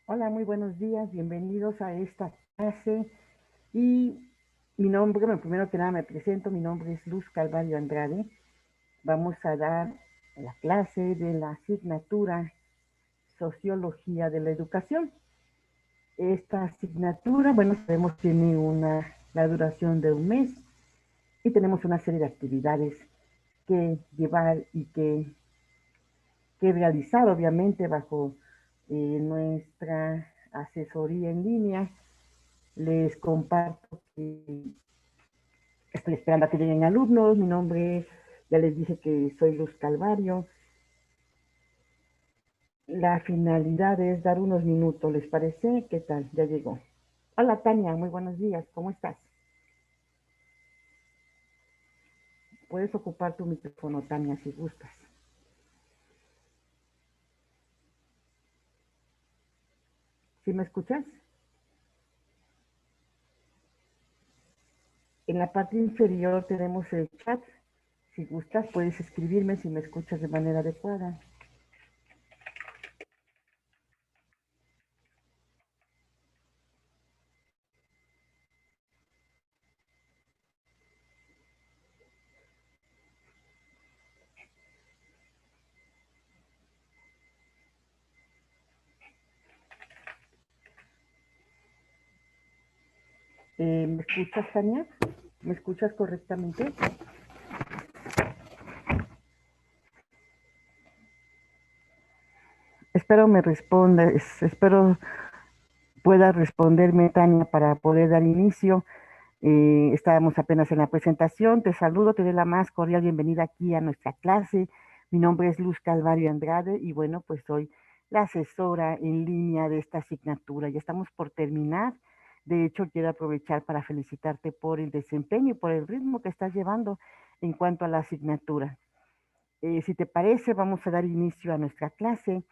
Hola, muy buenos días, bienvenidos a esta clase. Y mi nombre, bueno, primero que nada me presento, mi nombre es Luz Calvario Andrade. Vamos a dar la clase de la asignatura Sociología de la Educación. Esta asignatura, bueno, sabemos tiene la duración de un mes y tenemos una serie de actividades que llevar y que realizar, obviamente, bajo nuestra asesoría en línea. Les comparto que estoy esperando a que lleguen alumnos. Mi nombre, ya les dije que soy Luz Calvario. La finalidad es dar unos minutos, ¿les parece? ¿Qué tal? Ya llegó. Hola Tania, muy buenos días, ¿cómo estás? Puedes ocupar tu micrófono, Tania, si gustas. ¿Sí me escuchas? En la parte inferior tenemos el chat. Si gustas, puedes escribirme si me escuchas de manera adecuada. ¿Me escuchas, Tania? ¿Me escuchas correctamente? Espero me respondas, espero pueda responderme, Tania, para poder dar inicio. Estábamos apenas en la presentación. Te saludo, te doy la más cordial bienvenida aquí a nuestra clase. Mi nombre es Luz Calvario Andrade y bueno, pues soy la asesora en línea de esta asignatura. Ya estamos por terminar. De hecho, quiero aprovechar para felicitarte por el desempeño y por el ritmo que estás llevando en cuanto a la asignatura. Si te parece, vamos a dar inicio a nuestra clase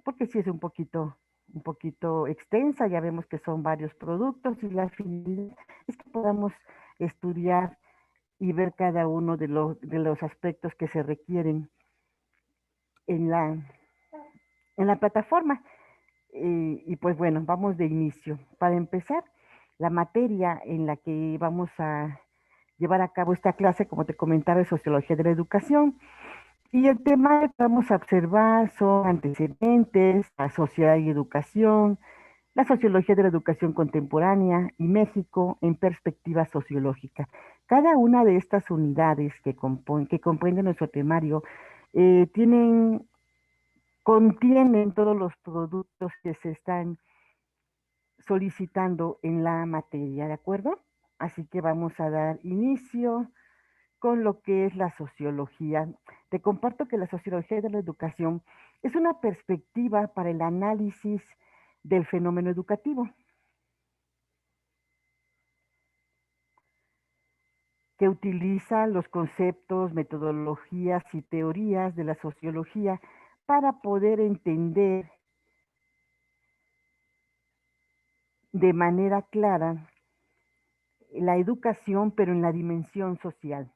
porque sí es un poquito extensa, ya vemos que son varios productos y la finalidad es que podamos estudiar y ver cada uno de los aspectos que se requieren en en la plataforma. Y pues bueno, vamos de inicio. Para empezar, la materia en la que vamos a llevar a cabo esta clase, como te comentaba, es Sociología de la Educación. Y el tema que vamos a observar son antecedentes, la sociedad y educación, la sociología de la educación contemporánea y México en perspectiva sociológica. Cada una de estas unidades que comprenden nuestro temario tienen, contienen todos los productos que se están solicitando en la materia, ¿de acuerdo? Así que vamos a dar inicio con lo que es la sociología. Te comparto que la sociología de la educación es una perspectiva para el análisis del fenómeno educativo, que utiliza los conceptos, metodologías y teorías de la sociología para poder entender de manera clara la educación, pero en la dimensión social.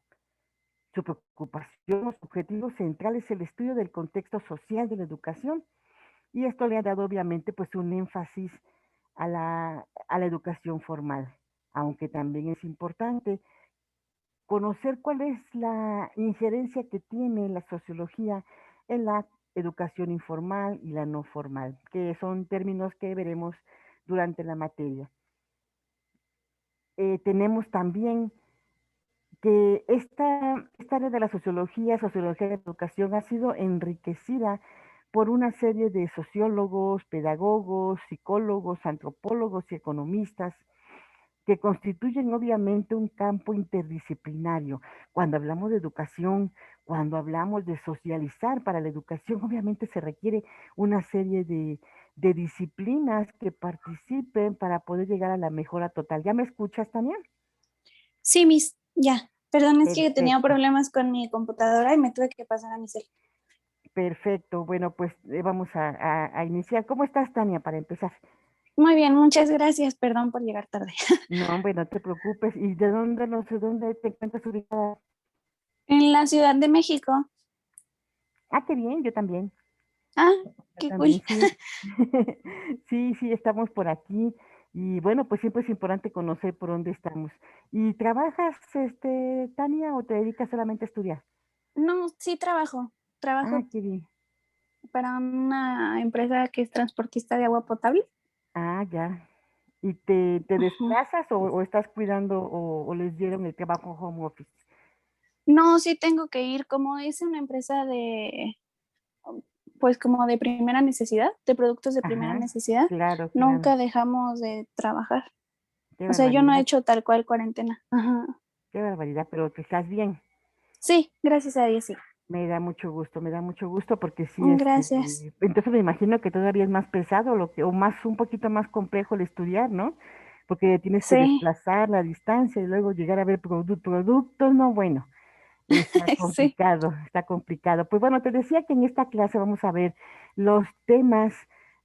Su preocupación, su objetivo central es el estudio del contexto social de la educación y esto le ha dado obviamente pues un énfasis a la educación formal, aunque también es importante conocer cuál es la injerencia que tiene la sociología en la educación informal y la no formal, que son términos que veremos durante la materia. Tenemos también que esta área de la sociología de la educación, ha sido enriquecida por una serie de sociólogos, pedagogos, psicólogos, antropólogos y economistas que constituyen obviamente un campo interdisciplinario. Cuando hablamos de educación, cuando hablamos de socializar para la educación, obviamente se requiere una serie de disciplinas que participen para poder llegar a la mejora total. ¿Ya me escuchas también? Sí, Miss, ya. Perdón, es que tenía Perfecto, problemas con mi computadora y me tuve que pasar a mi cel. perfecto. Bueno, pues vamos a iniciar. ¿Cómo estás, Tania, para empezar? Muy bien, muchas gracias. Perdón por llegar tarde. No, hombre, no te preocupes. ¿Y de dónde, no sé, dónde te encuentras ubicada? En la Ciudad de México. Ah, qué bien, yo también. Ah, Yo qué cool. también, sí. Sí, sí, estamos por aquí. Y bueno, pues siempre es importante conocer por dónde estamos. ¿Y trabajas, Tania, o te dedicas solamente a estudiar? No, sí trabajo. Ah, Trabajo qué bien. para una empresa que es transportista de agua potable. Ah, ya. ¿Y te Ujú. desplazas o estás cuidando o les dieron el trabajo home office? No, sí tengo que ir, como es una empresa de, pues como de primera necesidad, de productos de primera Ajá, necesidad, claro, claro. nunca dejamos de trabajar. Qué O sea, yo no he barbaridad, hecho tal cual cuarentena. Ajá. qué barbaridad, pero que estás bien. Sí, gracias a Dios, sí. Me da mucho gusto porque sí, Gracias. entonces me imagino que todavía es más pesado o más, un poquito más complejo el estudiar, ¿no? Porque tienes que Sí, desplazar la distancia y luego llegar a ver productos, no, bueno, está sí. complicado, está complicado. Pues bueno, te decía que en esta clase vamos a ver los temas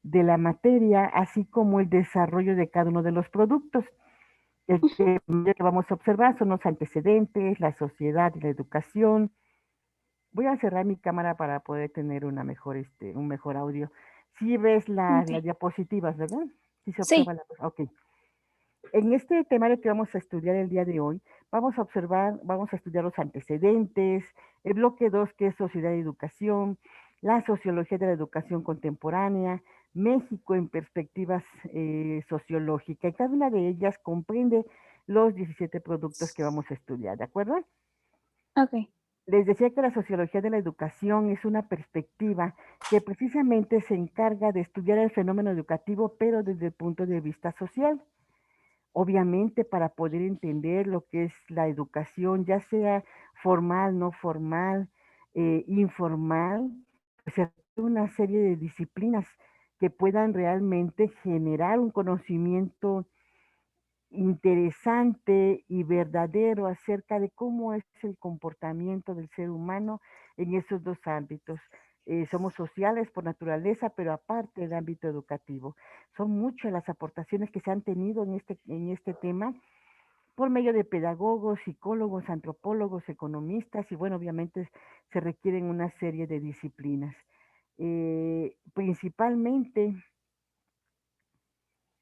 de la materia, así como el desarrollo de cada uno de los productos. El Ujú. tema que vamos a observar son los antecedentes, la sociedad y la educación. Voy a cerrar mi cámara para poder tener un mejor audio. Sí ves Ok. las diapositivas, ¿verdad? Sí se observa Sí, la. Ok. En este temario que vamos a estudiar el día de hoy, vamos a estudiar los antecedentes, el bloque 2 que es sociedad y educación, la sociología de la educación contemporánea, México en perspectivas sociológicas. Y cada una de ellas comprende los 17 productos que vamos a estudiar, ¿de acuerdo? ok. Les decía que la sociología de la educación es una perspectiva que precisamente se encarga de estudiar el fenómeno educativo, pero desde el punto de vista social. Obviamente, para poder entender lo que es la educación, ya sea formal, no formal, informal, pues se requiere una serie de disciplinas que puedan realmente generar un conocimiento interesante y verdadero acerca de cómo es el comportamiento del ser humano en esos dos ámbitos. Somos sociales por naturaleza, pero aparte del ámbito educativo. Son muchas las aportaciones que se han tenido en este tema por medio de pedagogos, psicólogos, antropólogos, economistas y bueno, obviamente se requieren una serie de disciplinas. Principalmente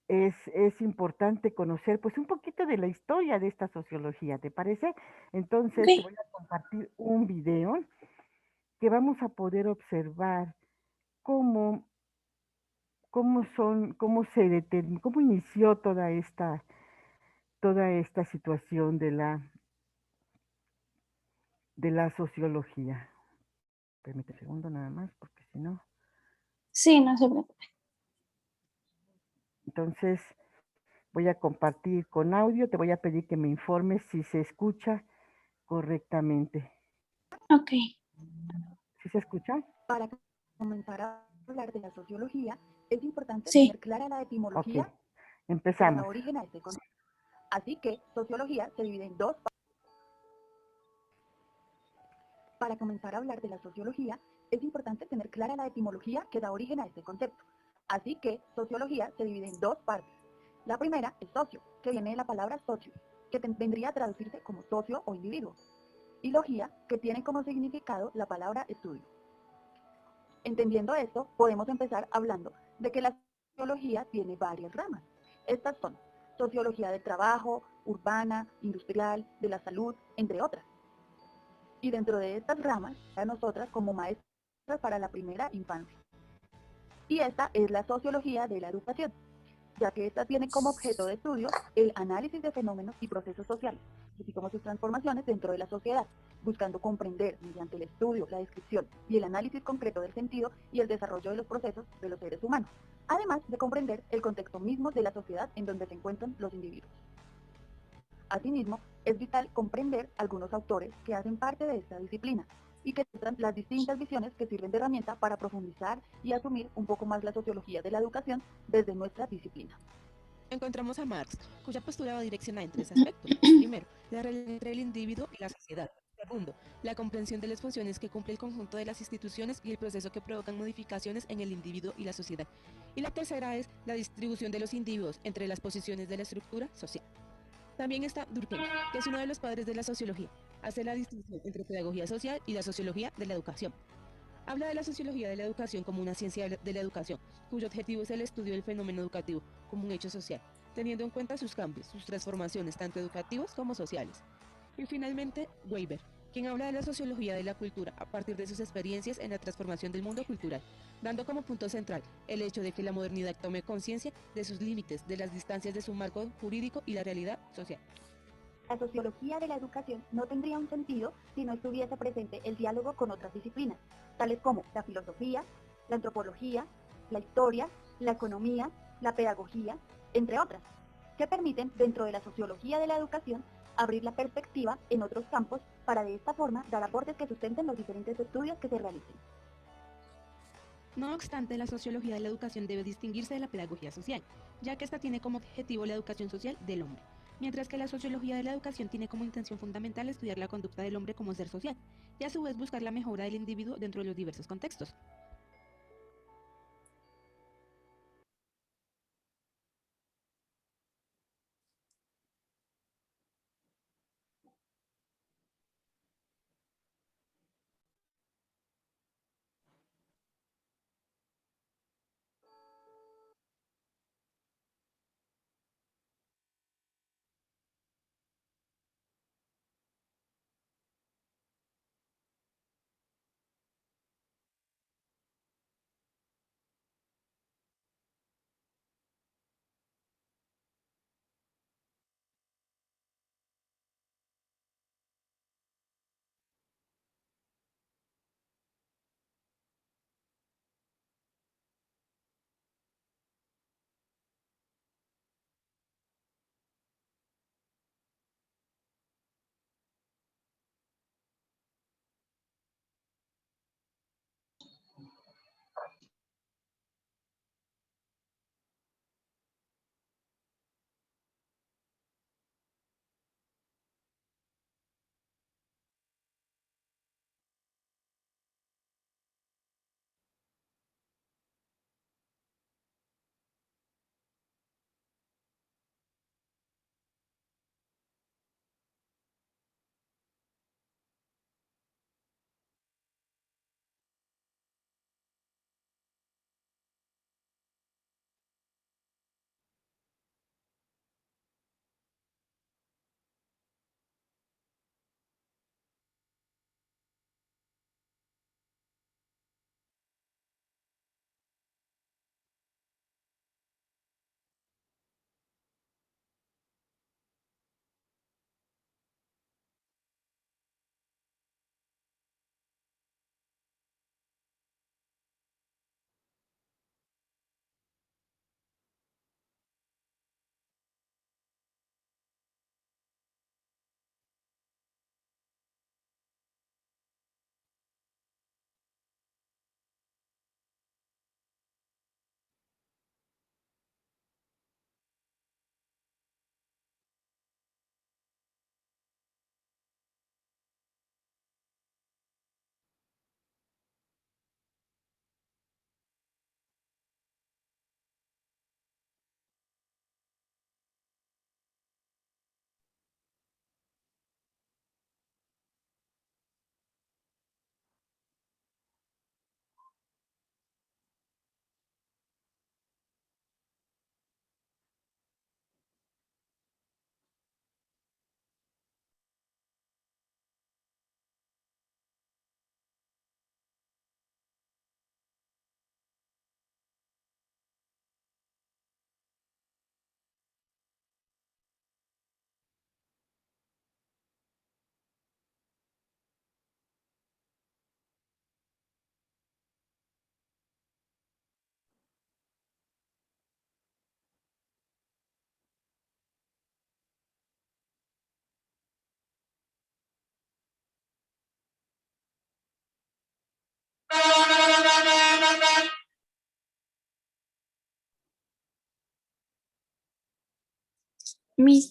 es importante conocer pues un poquito de la historia de esta sociología, ¿te parece? Ok. Entonces te voy a compartir un video que vamos a poder observar cómo, cómo inició toda esta situación de la sociología. Permite un segundo nada más, porque si no. Sí, no se preocupe. Entonces voy a compartir con audio, te voy a pedir que me informes si se escucha correctamente. Ok. ¿Sí se escucha? Para comenzar a hablar de la sociología, es importante Sí. tener clara la Ok, etimología que da empezamos. origen a este concepto. Así que sociología se divide en dos. Para comenzar a hablar de la sociología, es importante tener clara la etimología que da origen a este concepto. Así que sociología se divide en dos partes. La primera es socio, que viene de la palabra socio, que vendría a traducirse como socio o individuo, y logía, que tiene como significado la palabra estudio. Entendiendo esto, podemos empezar hablando de que la sociología tiene varias ramas. Estas son sociología del trabajo, urbana, industrial, de la salud, entre otras. Y dentro de estas ramas, a nosotras como maestras para la primera infancia. Y esta es la sociología de la educación, ya que esta tiene como objeto de estudio el análisis de fenómenos y procesos sociales, así como sus transformaciones dentro de la sociedad, buscando comprender mediante el estudio, la descripción y el análisis concreto del sentido y el desarrollo de los procesos de los seres humanos, además de comprender el contexto mismo de la sociedad en donde se encuentran los individuos. Asimismo, es vital comprender algunos autores que hacen parte de esta disciplina y que tratan las distintas visiones que sirven de herramienta para profundizar y asumir un poco más la sociología de la educación desde nuestra disciplina. Encontramos a Marx, cuya postura va direccionada en tres aspectos. Primero, la relación entre el individuo y la sociedad. Segundo, la comprensión de las funciones que cumple el conjunto de las instituciones y el proceso que provocan modificaciones en el individuo y la sociedad. Y la tercera es la distribución de los individuos entre las posiciones de la estructura social. También está Durkheim, que es uno de los padres de la sociología. Hace la distinción entre pedagogía social y la sociología de la educación. Habla de la sociología de la educación como una ciencia de la educación, cuyo objetivo es el estudio del fenómeno educativo como un hecho social, teniendo en cuenta sus cambios, sus transformaciones tanto educativos como sociales. Y finalmente, Weber, quien habla de la sociología de la cultura a partir de sus experiencias en la transformación del mundo cultural, dando como punto central el hecho de que la modernidad tome conciencia de sus límites, de las distancias de su marco jurídico y la realidad social. La sociología de la educación no tendría un sentido si no estuviese presente el diálogo con otras disciplinas, tales como la filosofía, la antropología, la historia, la economía, la pedagogía, entre otras, que permiten, dentro de la sociología de la educación, abrir la perspectiva en otros campos para de esta forma dar aportes que sustenten los diferentes estudios que se realicen. No obstante, la sociología de la educación debe distinguirse de la pedagogía social, ya que esta tiene como objetivo la educación social del hombre, mientras que la sociología de la educación tiene como intención fundamental estudiar la conducta del hombre como ser social, y a su vez buscar la mejora del individuo dentro de los diversos contextos.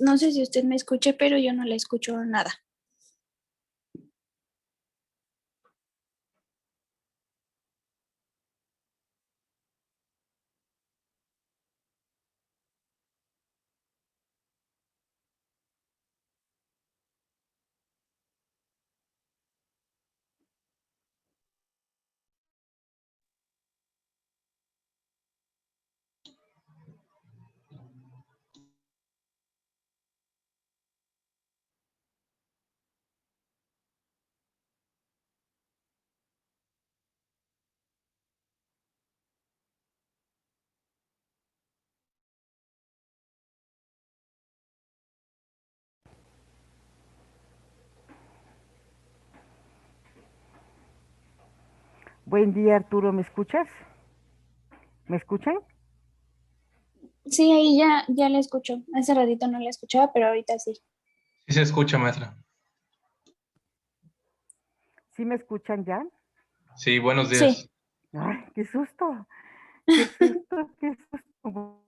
No sé si usted me escuche, pero yo no le escucho nada. Buen día, Arturo, ¿me escuchas? ¿Me escuchan? Sí, ahí ya la escucho. Hace ratito no la escuchaba, pero ahorita sí. Sí se escucha, maestra. ¿Sí me escuchan ya? Sí, buenos Sí. días. ¡Ay, qué susto! ¡Qué susto! ¡Qué susto!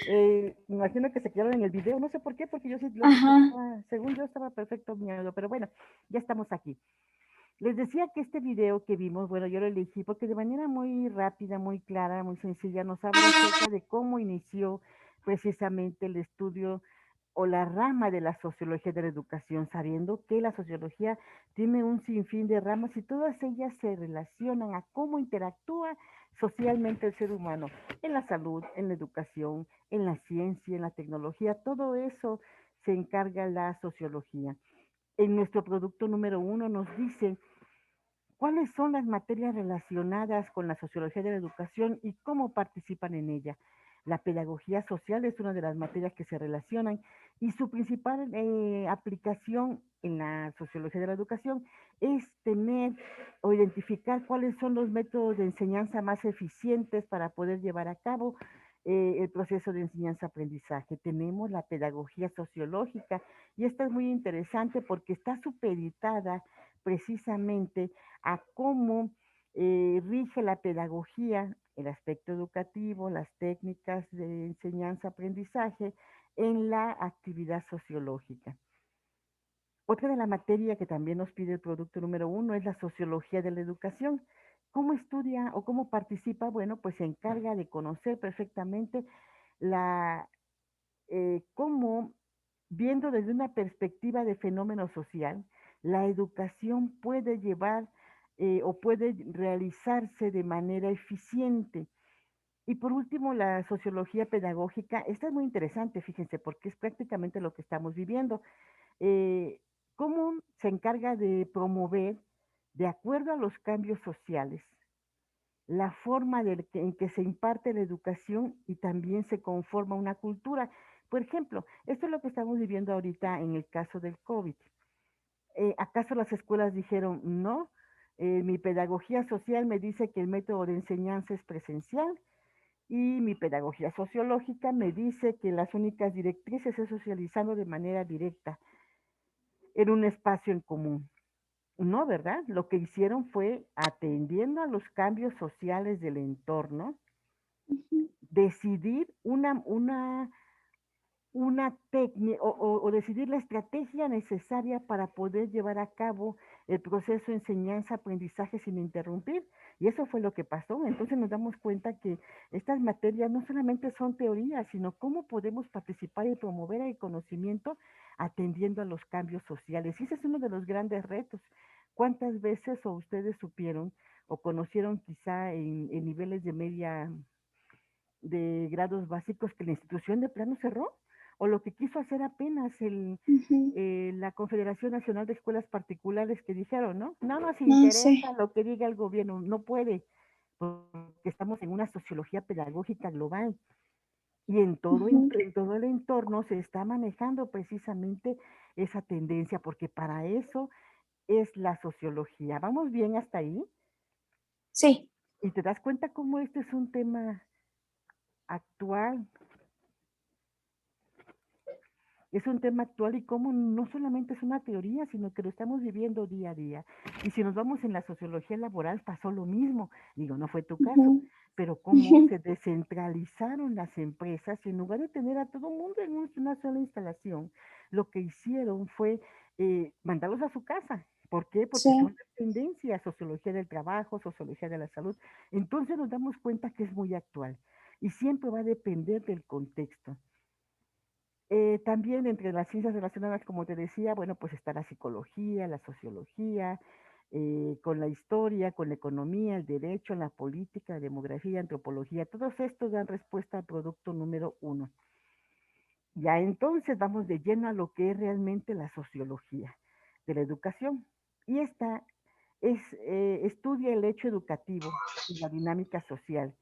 Me imagino que se quedaron en el video, no sé por qué, porque yo sí los Ajá. escuchaba, según yo estaba perfecto mi audio, pero bueno, ya estamos aquí. Les decía que este video que vimos, bueno, yo lo elegí porque de manera muy rápida, muy clara, muy sencilla, nos habla acerca de cómo inició precisamente el estudio o la rama de la sociología de la educación, sabiendo que la sociología tiene un sinfín de ramas y todas ellas se relacionan a cómo interactúa socialmente el ser humano en la salud, en la educación, en la ciencia, en la tecnología, todo eso se encarga la sociología. En nuestro producto número 1 nos dice cuáles son las materias relacionadas con la sociología de la educación y cómo participan en ella. La pedagogía social es una de las materias que se relacionan y su principal aplicación en la sociología de la educación es tener o identificar cuáles son los métodos de enseñanza más eficientes para poder llevar a cabo el proceso de enseñanza-aprendizaje. Tenemos la pedagogía sociológica y esta es muy interesante porque está supeditada precisamente a cómo rige la pedagogía, el aspecto educativo, las técnicas de enseñanza-aprendizaje en la actividad sociológica. Otra de la materia que también nos pide el producto número 1 es la sociología de la educación. ¿Cómo estudia o cómo participa? Bueno, pues se encarga de conocer perfectamente la, cómo, viendo desde una perspectiva de fenómeno social, la educación puede llevar o puede realizarse de manera eficiente. Y por último, la sociología pedagógica. Esta es muy interesante, fíjense, porque es prácticamente lo que estamos viviendo. Eh, ¿Cómo se encarga de promover, de acuerdo a los cambios sociales, la forma en que se imparte la educación y también se conforma una cultura? Por ejemplo, esto es lo que estamos viviendo ahorita en el caso del COVID. ¿Acaso las escuelas dijeron, no, mi pedagogía social me dice que el método de enseñanza es presencial y mi pedagogía sociológica me dice que las únicas directrices es socializando de manera directa en un espacio en común? No, ¿verdad? Lo que hicieron fue, atendiendo a los cambios sociales del entorno, Ujú. decidir una técnica o decidir la estrategia necesaria para poder llevar a cabo el proceso de enseñanza-aprendizaje sin interrumpir. Y eso fue lo que pasó. Entonces nos damos cuenta que estas materias no solamente son teorías, sino cómo podemos participar y promover el conocimiento atendiendo a los cambios sociales. Y ese es uno de los grandes retos. ¿Cuántas veces o ustedes supieron o conocieron quizá en niveles de media de grados básicos que la institución de plano cerró? O lo que quiso hacer apenas Ujú. la Confederación Nacional de Escuelas Particulares, que dijeron, ¿no? No nos No interesa sé. lo que diga el gobierno, no puede, porque estamos en una sociología pedagógica global y Ujú. en todo el entorno se está manejando precisamente esa tendencia, porque para eso es la sociología. ¿Vamos bien hasta ahí? Sí. Y te das cuenta cómo este es un tema actual. Es un tema actual y cómo no solamente es una teoría, sino que lo estamos viviendo día a día. Y si nos vamos en la sociología laboral, pasó lo mismo. Digo, no fue tu caso, Ujú. pero cómo se descentralizaron las empresas y en lugar de tener a todo el mundo en una sola instalación, lo que hicieron fue mandarlos a su casa. ¿Por qué? Porque son Sí. las tendencias, sociología del trabajo, sociología de la salud. Entonces nos damos cuenta que es muy actual y siempre va a depender del contexto. También entre las ciencias relacionadas, como te decía, bueno, pues está la psicología, la sociología, con la historia, con la economía, el derecho, la política, la demografía, antropología, todos estos dan respuesta al producto número 1. Ya entonces vamos de lleno a lo que es realmente la sociología de la educación. Y esta estudia el hecho educativo y la dinámica social,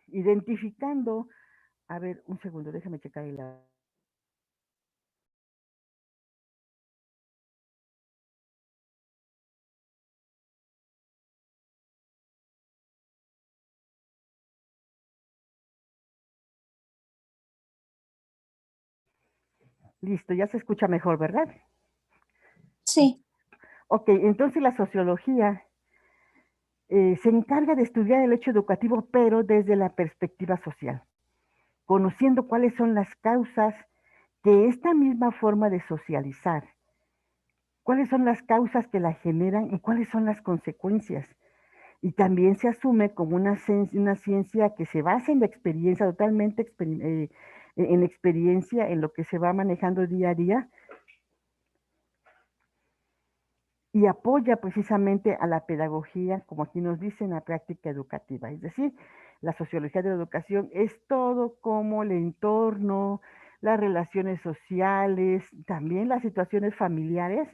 identificando, a ver, un segundo, déjame checar el Listo, ya se escucha mejor, ¿verdad? Sí. Ok, entonces la sociología se encarga de estudiar el hecho educativo, pero desde la perspectiva social, conociendo cuáles son las causas que esta misma forma de socializar, cuáles son las causas que la generan y cuáles son las consecuencias. Y también se asume como una ciencia que se basa en la experiencia, totalmente en la experiencia, en lo que se va manejando día a día, y apoya precisamente a la pedagogía, como aquí nos dicen, la práctica educativa. Es decir, la sociología de la educación es todo como el entorno, las relaciones sociales, también las situaciones familiares,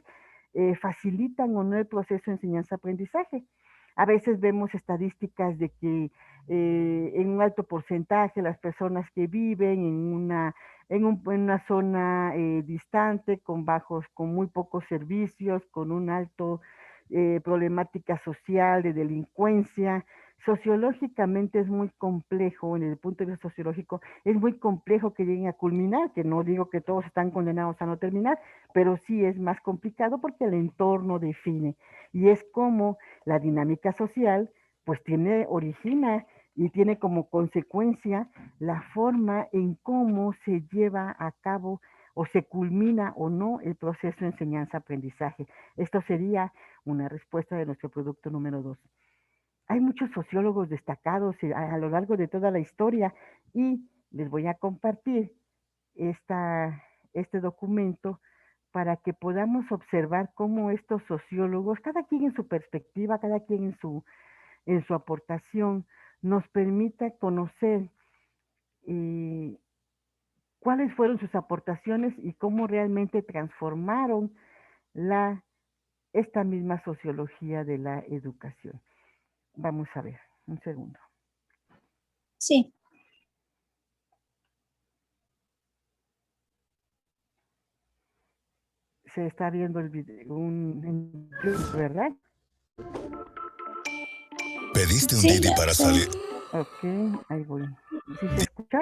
facilitan o no el proceso de enseñanza-aprendizaje. A veces vemos estadísticas de que en un alto porcentaje las personas que viven en una zona distante, con muy pocos servicios, con un alto problemática social de delincuencia. Sociológicamente es muy complejo, en el punto de vista sociológico, es muy complejo que lleguen a culminar, que no digo que todos están condenados a no terminar, pero sí es más complicado porque el entorno define. Y es como la dinámica social, pues origina y tiene como consecuencia la forma en cómo se lleva a cabo o se culmina o no el proceso de enseñanza-aprendizaje. Esto sería una respuesta de nuestro producto número 2. Hay muchos sociólogos destacados a lo largo de toda la historia y les voy a compartir este documento para que podamos observar cómo estos sociólogos, cada quien en su perspectiva, cada quien en su aportación, nos permita conocer cuáles fueron sus aportaciones y cómo realmente transformaron esta misma sociología de la educación. Vamos a ver, un segundo. Sí. Se está viendo el video, ¿verdad? ¿Pediste un Didi para salir? Ok, ahí voy. ¿Sí se escucha?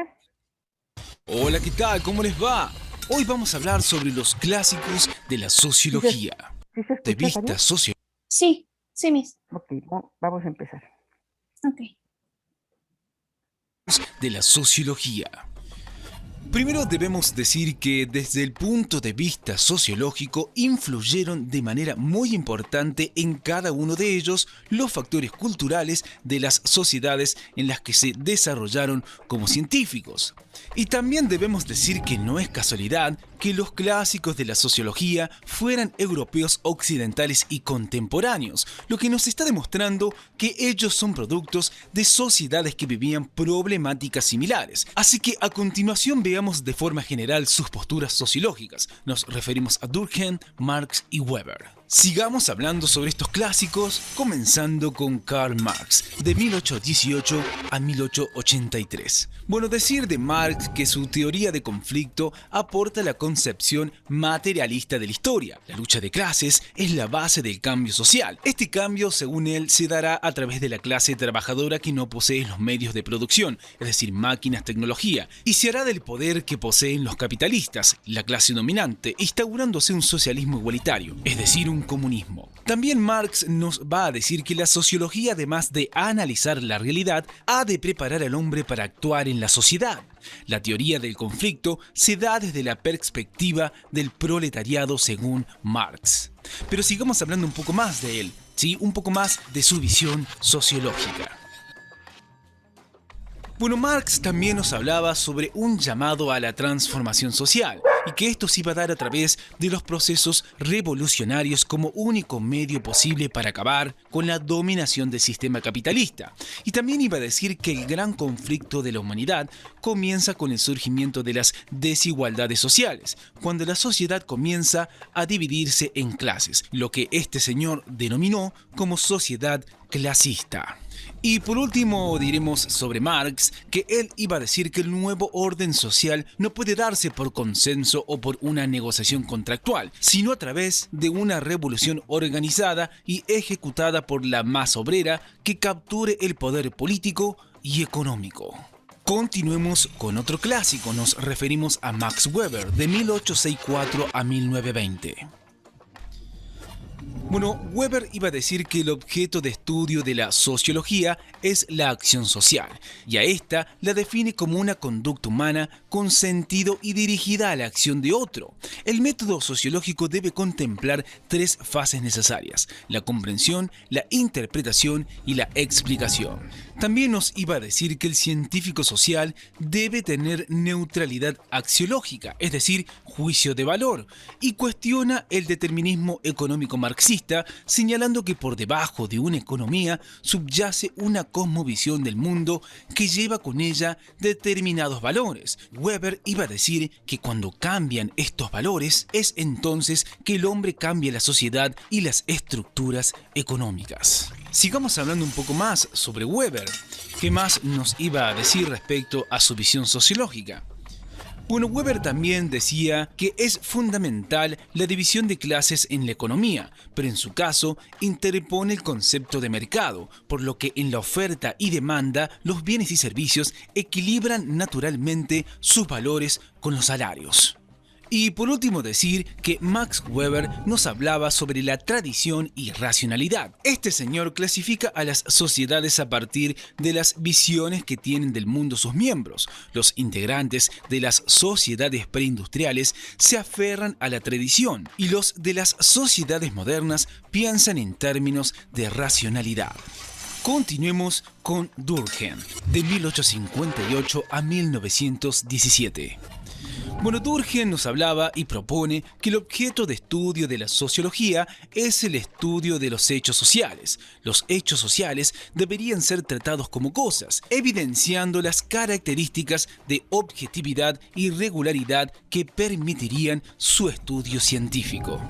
Hola, ¿qué tal? ¿Cómo les va? Hoy vamos a hablar sobre los clásicos de la sociología. ¿Sí se escucha, De vista Javier? Sí, sí, Miss. Ok, vamos a empezar. Ok. de la sociología. Primero debemos decir que desde el punto de vista sociológico influyeron de manera muy importante en cada uno de ellos los factores culturales de las sociedades en las que se desarrollaron como científicos. Y también debemos decir que no es casualidad que los clásicos de la sociología fueran europeos occidentales y contemporáneos, lo que nos está demostrando que ellos son productos de sociedades que vivían problemáticas similares. Así que a continuación veamos de forma general sus posturas sociológicas. Nos referimos a Durkheim, Marx y Weber. Sigamos hablando sobre estos clásicos, comenzando con Karl Marx, de 1818 a 1883. Bueno, decir de Marx que su teoría de conflicto aporta la concepción materialista de la historia. La lucha de clases es la base del cambio social. Este cambio, según él, se dará a través de la clase trabajadora que no posee los medios de producción, es decir, máquinas, tecnología, y se hará del poder que poseen los capitalistas, la clase dominante, instaurándose un socialismo igualitario, es decir, un comunismo. También Marx nos va a decir que la sociología, además de analizar la realidad, ha de preparar al hombre para actuar en la sociedad. La teoría del conflicto se da desde la perspectiva del proletariado según Marx. Pero sigamos hablando un poco más de él, ¿sí? Un poco más de su visión sociológica. Bueno, Marx también nos hablaba sobre un llamado a la transformación social y que esto se iba a dar a través de los procesos revolucionarios como único medio posible para acabar con la dominación del sistema capitalista. Y también iba a decir que el gran conflicto de la humanidad comienza con el surgimiento de las desigualdades sociales, cuando la sociedad comienza a dividirse en clases, lo que este señor denominó como sociedad clasista. Y por último diremos sobre Marx que él iba a decir que el nuevo orden social no puede darse por consenso o por una negociación contractual, sino a través de una revolución organizada y ejecutada por la masa obrera que capture el poder político y económico. Continuemos con otro clásico, nos referimos a Max Weber, de 1864 a 1920. Bueno, Weber iba a decir que el objeto de estudio de la sociología es la acción social, y a esta la define como una conducta humana con sentido y dirigida a la acción de otro. El método sociológico debe contemplar tres fases necesarias: la comprensión, la interpretación y la explicación. También nos iba a decir que el científico social debe tener neutralidad axiológica, es decir, juicio de valor, y cuestiona el determinismo económico marxista, señalando que por debajo de una economía subyace una cosmovisión del mundo que lleva con ella determinados valores. Weber iba a decir que cuando cambian estos valores, es entonces que el hombre cambia la sociedad y las estructuras económicas. Sigamos hablando un poco más sobre Weber. ¿Qué más nos iba a decir respecto a su visión sociológica? Bueno, Weber también decía que es fundamental la división de clases en la economía, pero en su caso interpone el concepto de mercado, por lo que en la oferta y demanda los bienes y servicios equilibran naturalmente sus valores con los salarios. Y por último decir que Max Weber nos hablaba sobre la tradición y racionalidad. Este señor clasifica a las sociedades a partir de las visiones que tienen del mundo sus miembros. Los integrantes de las sociedades preindustriales se aferran a la tradición y los de las sociedades modernas piensan en términos de racionalidad. Continuemos con Durkheim, de 1858 a 1917. Bueno, Durkheim nos hablaba y propone que el objeto de estudio de la sociología es el estudio de los hechos sociales. Los hechos sociales deberían ser tratados como cosas, evidenciando las características de objetividad y regularidad que permitirían su estudio científico.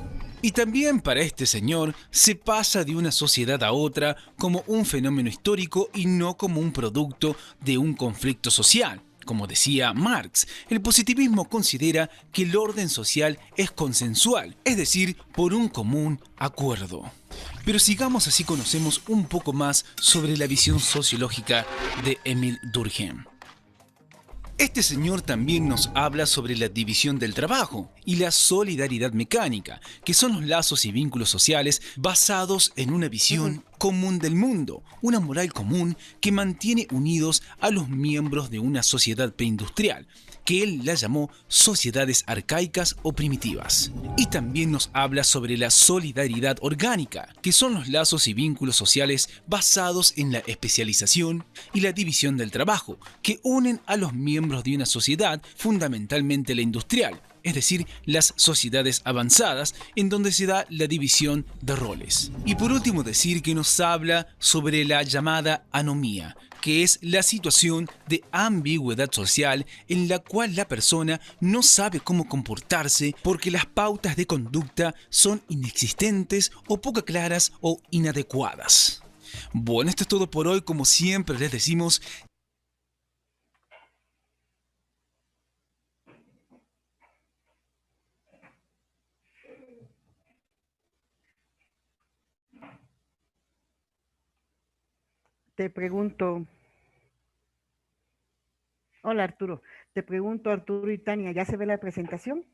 Y también para este señor se pasa de una sociedad a otra como un fenómeno histórico y no como un producto de un conflicto social. Como decía Marx, el positivismo considera que el orden social es consensual, es decir, por un común acuerdo. Pero sigamos, así conocemos un poco más sobre la visión sociológica de Émile Durkheim. Este señor también nos habla sobre la división del trabajo y la solidaridad mecánica, que son los lazos y vínculos sociales basados en una visión común del mundo, una moral común que mantiene unidos a los miembros de una sociedad preindustrial, que él la llamó sociedades arcaicas o primitivas. Y también nos habla sobre la solidaridad orgánica, que son los lazos y vínculos sociales basados en la especialización y la división del trabajo, que unen a los miembros de una sociedad, fundamentalmente la industrial, es decir, las sociedades avanzadas, en donde se da la división de roles. Y por último decir que nos habla sobre la llamada anomía, que es la situación de ambigüedad social en la cual la persona no sabe cómo comportarse porque las pautas de conducta son inexistentes o poco claras o inadecuadas. Bueno, esto es todo por hoy. Como siempre les decimos, Te pregunto, hola Arturo, te pregunto Arturo y Tania, ¿ya se ve la presentación?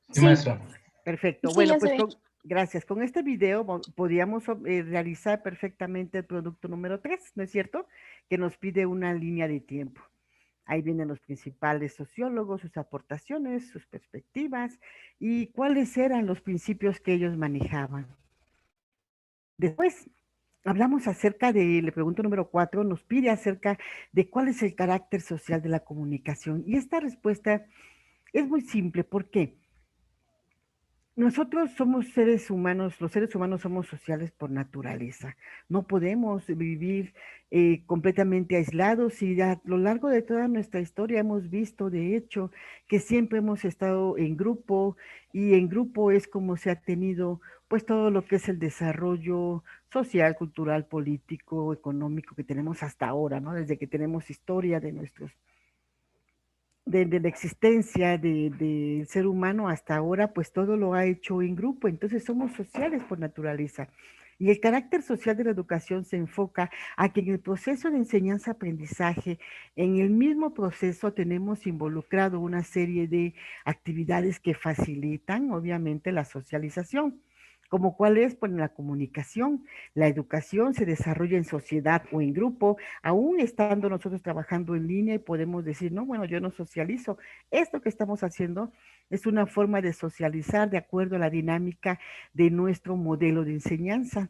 Sí, maestra. Perfecto, Sí, bueno, ya se pues ve. gracias. Con este video podríamos realizar perfectamente el producto número 3, ¿no es cierto? Que nos pide una línea de tiempo. Ahí vienen los principales sociólogos, sus aportaciones, sus perspectivas y cuáles eran los principios que ellos manejaban. Después hablamos acerca de, la pregunta número 4, nos pide acerca de cuál es el carácter social de la comunicación. Y esta respuesta es muy simple. ¿Por qué? Nosotros somos seres humanos, los seres humanos somos sociales por naturaleza. No podemos vivir completamente aislados y a lo largo de toda nuestra historia hemos visto, de hecho, que siempre hemos estado en grupo y en grupo es como se ha tenido pues todo lo que es el desarrollo social, cultural, político, económico que tenemos hasta ahora, ¿no? Desde que tenemos historia de nuestros de la existencia del ser humano hasta ahora, pues todo lo ha hecho en grupo, entonces somos sociales por naturaleza. Y el carácter social de la educación se enfoca a que en el proceso de enseñanza-aprendizaje, en el mismo proceso tenemos involucrado una serie de actividades que facilitan, obviamente, la socialización. Como cuál es, pues la comunicación, la educación se desarrolla en sociedad o en grupo, aún estando nosotros trabajando en línea y podemos decir, no, bueno, yo no socializo. Esto que estamos haciendo es una forma de socializar de acuerdo a la dinámica de nuestro modelo de enseñanza,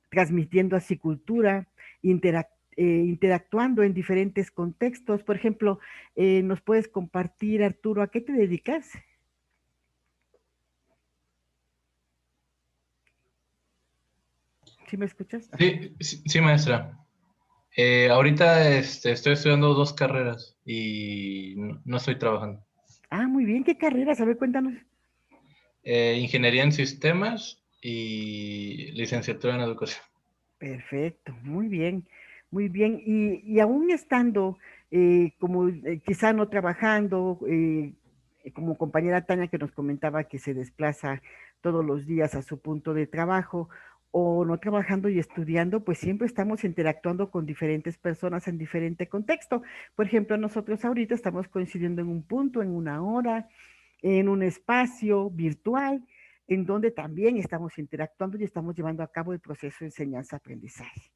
transmitiendo así cultura, interactuando en diferentes contextos. Por ejemplo, nos puedes compartir, Arturo, ¿a qué te dedicas? ¿Sí me escuchas? Ajá. Sí, maestra. Ahorita estoy estudiando dos carreras y no estoy trabajando. Ah, muy bien, ¿qué carreras? A ver, cuéntanos. Ingeniería en sistemas y licenciatura en educación. Perfecto, muy bien, muy bien. Y aún estando, como quizá no trabajando, como compañera Tania que nos comentaba que se desplaza todos los días a su punto de trabajo, o no trabajando y estudiando, pues siempre estamos interactuando con diferentes personas en diferente contexto. Por ejemplo, nosotros ahorita estamos coincidiendo en un punto, en una hora, en un espacio virtual, en donde también estamos interactuando y estamos llevando a cabo el proceso de enseñanza-aprendizaje.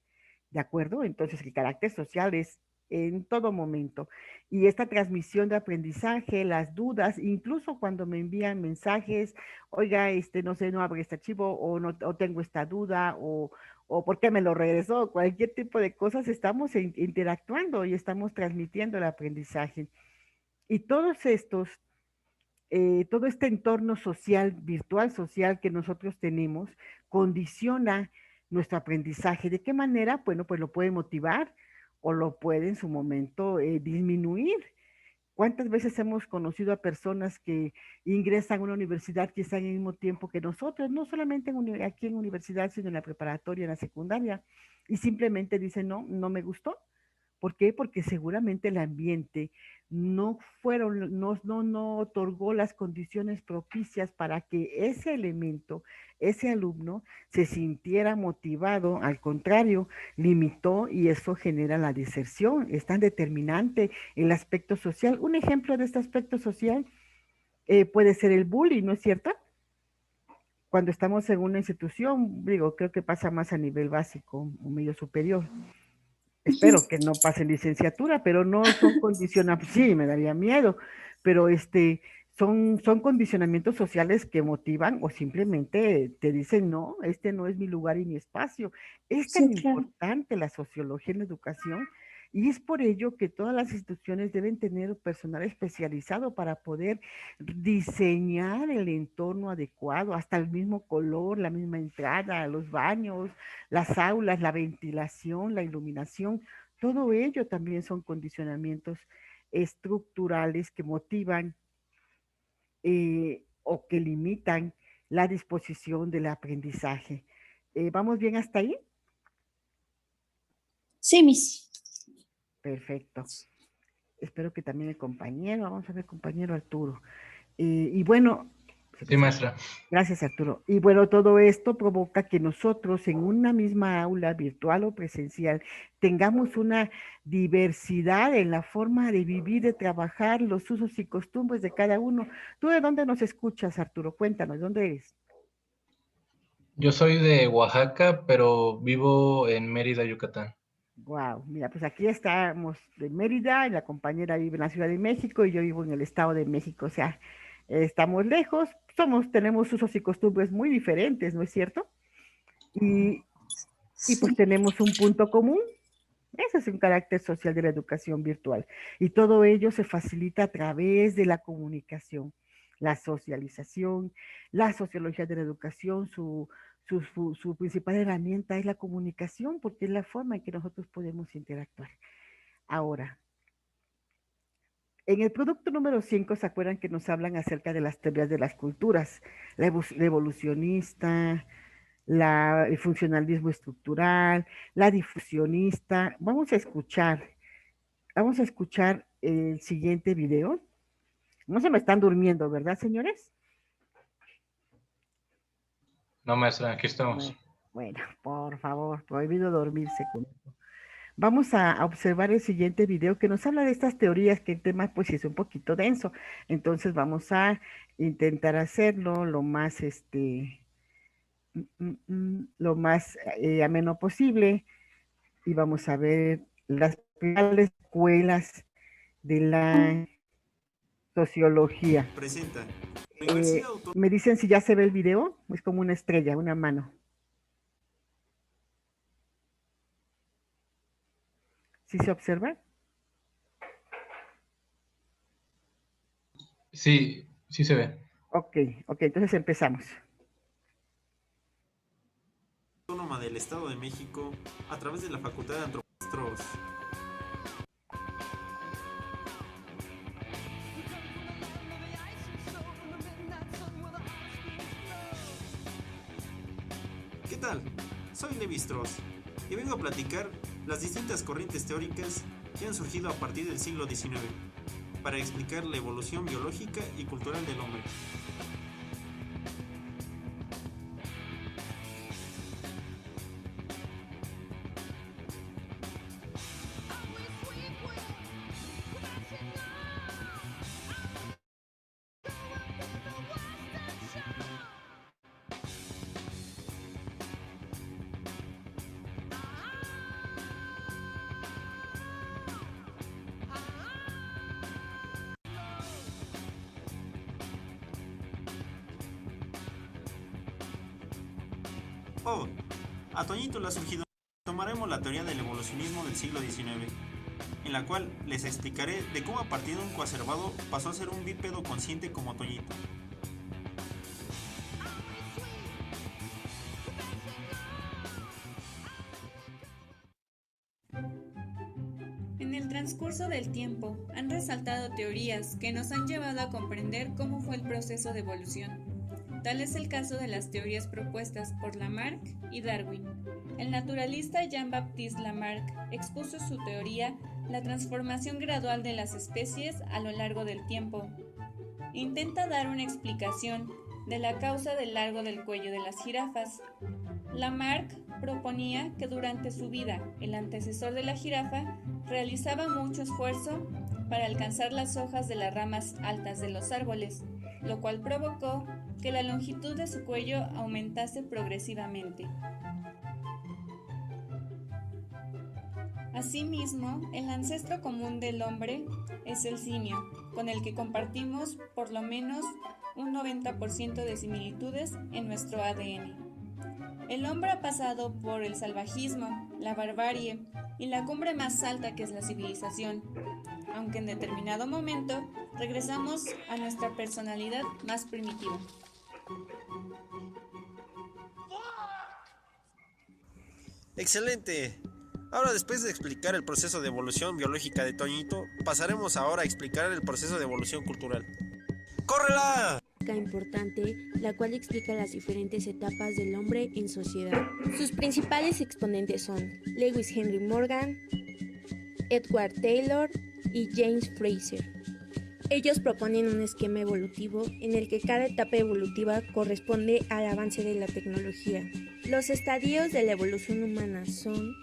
¿De acuerdo? Entonces, el carácter social es en todo momento. Y esta transmisión de aprendizaje, las dudas, incluso cuando me envían mensajes, oiga, no sé, no abre este archivo, o no, o tengo esta duda, o por qué me lo regresó, cualquier tipo de cosas, estamos interactuando y estamos transmitiendo el aprendizaje. Y todos estos todo este entorno social, virtual social que nosotros tenemos, condiciona nuestro aprendizaje. ¿De qué manera? Bueno, pues lo puede motivar o lo puede en su momento disminuir. ¿Cuántas veces hemos conocido a personas que ingresan a una universidad quizá en el mismo tiempo que nosotros, no solamente aquí en universidad, sino en la preparatoria, en la secundaria, y simplemente dicen, no, no me gustó? ¿Por qué? Porque seguramente el ambiente no otorgó las condiciones propicias para que ese elemento, ese alumno, se sintiera motivado, al contrario, limitó y eso genera la deserción. Es tan determinante el aspecto social. Un ejemplo de este aspecto social puede ser el bullying, ¿no es cierto? Cuando estamos en una institución, digo, creo que pasa más a nivel básico o medio superior. Espero que no pase licenciatura, pero no son condicionamientos, sí, me daría miedo, pero son condicionamientos sociales que motivan o simplemente te dicen, no, este no es mi lugar y mi espacio. Es tan Sí, claro. importante la sociología en la educación y es por ello que todas las instituciones deben tener personal especializado para poder diseñar el entorno adecuado, hasta el mismo color, la misma entrada, los baños, las aulas, la ventilación, la iluminación, todo ello también son condicionamientos estructurales que motivan o que limitan la disposición del aprendizaje. ¿Vamos bien hasta ahí? Sí, Miss. Perfecto. Espero que también el compañero, vamos a ver, compañero Arturo. Y bueno, Sí, maestra. gracias, Arturo. Y bueno, todo esto provoca que nosotros en una misma aula, virtual o presencial, tengamos una diversidad en la forma de vivir, de trabajar, los usos y costumbres de cada uno. ¿Tú de dónde nos escuchas, Arturo? Cuéntanos, ¿dónde eres? Yo soy de Oaxaca, pero vivo en Mérida, Yucatán. Wow, mira, pues aquí estamos de Mérida, y la compañera vive en la Ciudad de México y yo vivo en el Estado de México, o sea, estamos lejos, tenemos usos y costumbres muy diferentes, ¿no es cierto? Y, y pues Sí. tenemos un punto común. Ese es un carácter social de la educación virtual. Y todo ello se facilita a través de la comunicación, la socialización, la sociología de la educación, su principal herramienta es la comunicación, porque es la forma en que nosotros podemos interactuar. Ahora, en el producto número 5, ¿se acuerdan que nos hablan acerca de las teorías de las culturas? La evolucionista, el funcionalismo estructural, la difusionista. Vamos a escuchar el siguiente video. No se me están durmiendo, ¿verdad, señores? No, maestra, aquí estamos. Bueno, Bueno, por favor, prohibido dormirse con eso. Vamos a observar el siguiente video que nos habla de estas teorías, que el tema pues sí es un poquito denso. Entonces vamos a intentar hacerlo lo más, lo más ameno posible y vamos a ver las principales escuelas de la sociología. Presenta. Eh, ¿Me dicen si ya se ve el video? Es como una estrella, una mano. ¿Sí se observa? Sí, sí se ve. Ok, entonces empezamos. Autónoma del Estado de México a través de la Facultad de Antropología. ¿Qué tal? Soy Levi Strauss y vengo a platicar las distintas corrientes teóricas que han surgido a partir del siglo XIX para explicar la evolución biológica y cultural del hombre. Oh, a Toñito le ha surgido. Tomaremos la teoría del evolucionismo del siglo XIX, en la cual les explicaré de cómo a partir de un coacervado pasó a ser un bípedo consciente como Toñito. En el transcurso del tiempo han resaltado teorías que nos han llevado a comprender cómo fue el proceso de evolución. Tal es el caso de las teorías propuestas por Lamarck y Darwin. El naturalista Jean-Baptiste Lamarck expuso su teoría la transformación gradual de las especies a lo largo del tiempo. Intenta dar una explicación de la causa del largo del cuello de las jirafas. Lamarck proponía que durante su vida el antecesor de la jirafa realizaba mucho esfuerzo para alcanzar las hojas de las ramas altas de los árboles, lo cual provocó que la longitud de su cuello aumentase progresivamente. Asimismo, el ancestro común del hombre es el simio, con el que compartimos por lo menos un 90% de similitudes en nuestro ADN. El hombre ha pasado por el salvajismo, la barbarie y la cumbre más alta que es la civilización, aunque en determinado momento regresamos a nuestra personalidad más primitiva. ¡Excelente! Ahora, después de explicar el proceso de evolución biológica de Toñito, pasaremos ahora a explicar el proceso de evolución cultural. ¡Córrela! Importante, la cual explica las diferentes etapas del hombre en sociedad. Sus principales exponentes son Lewis Henry Morgan, Edward Taylor y James Fraser. Ellos proponen un esquema evolutivo en el que cada etapa evolutiva corresponde al avance de la tecnología. Los estadios de la evolución humana son: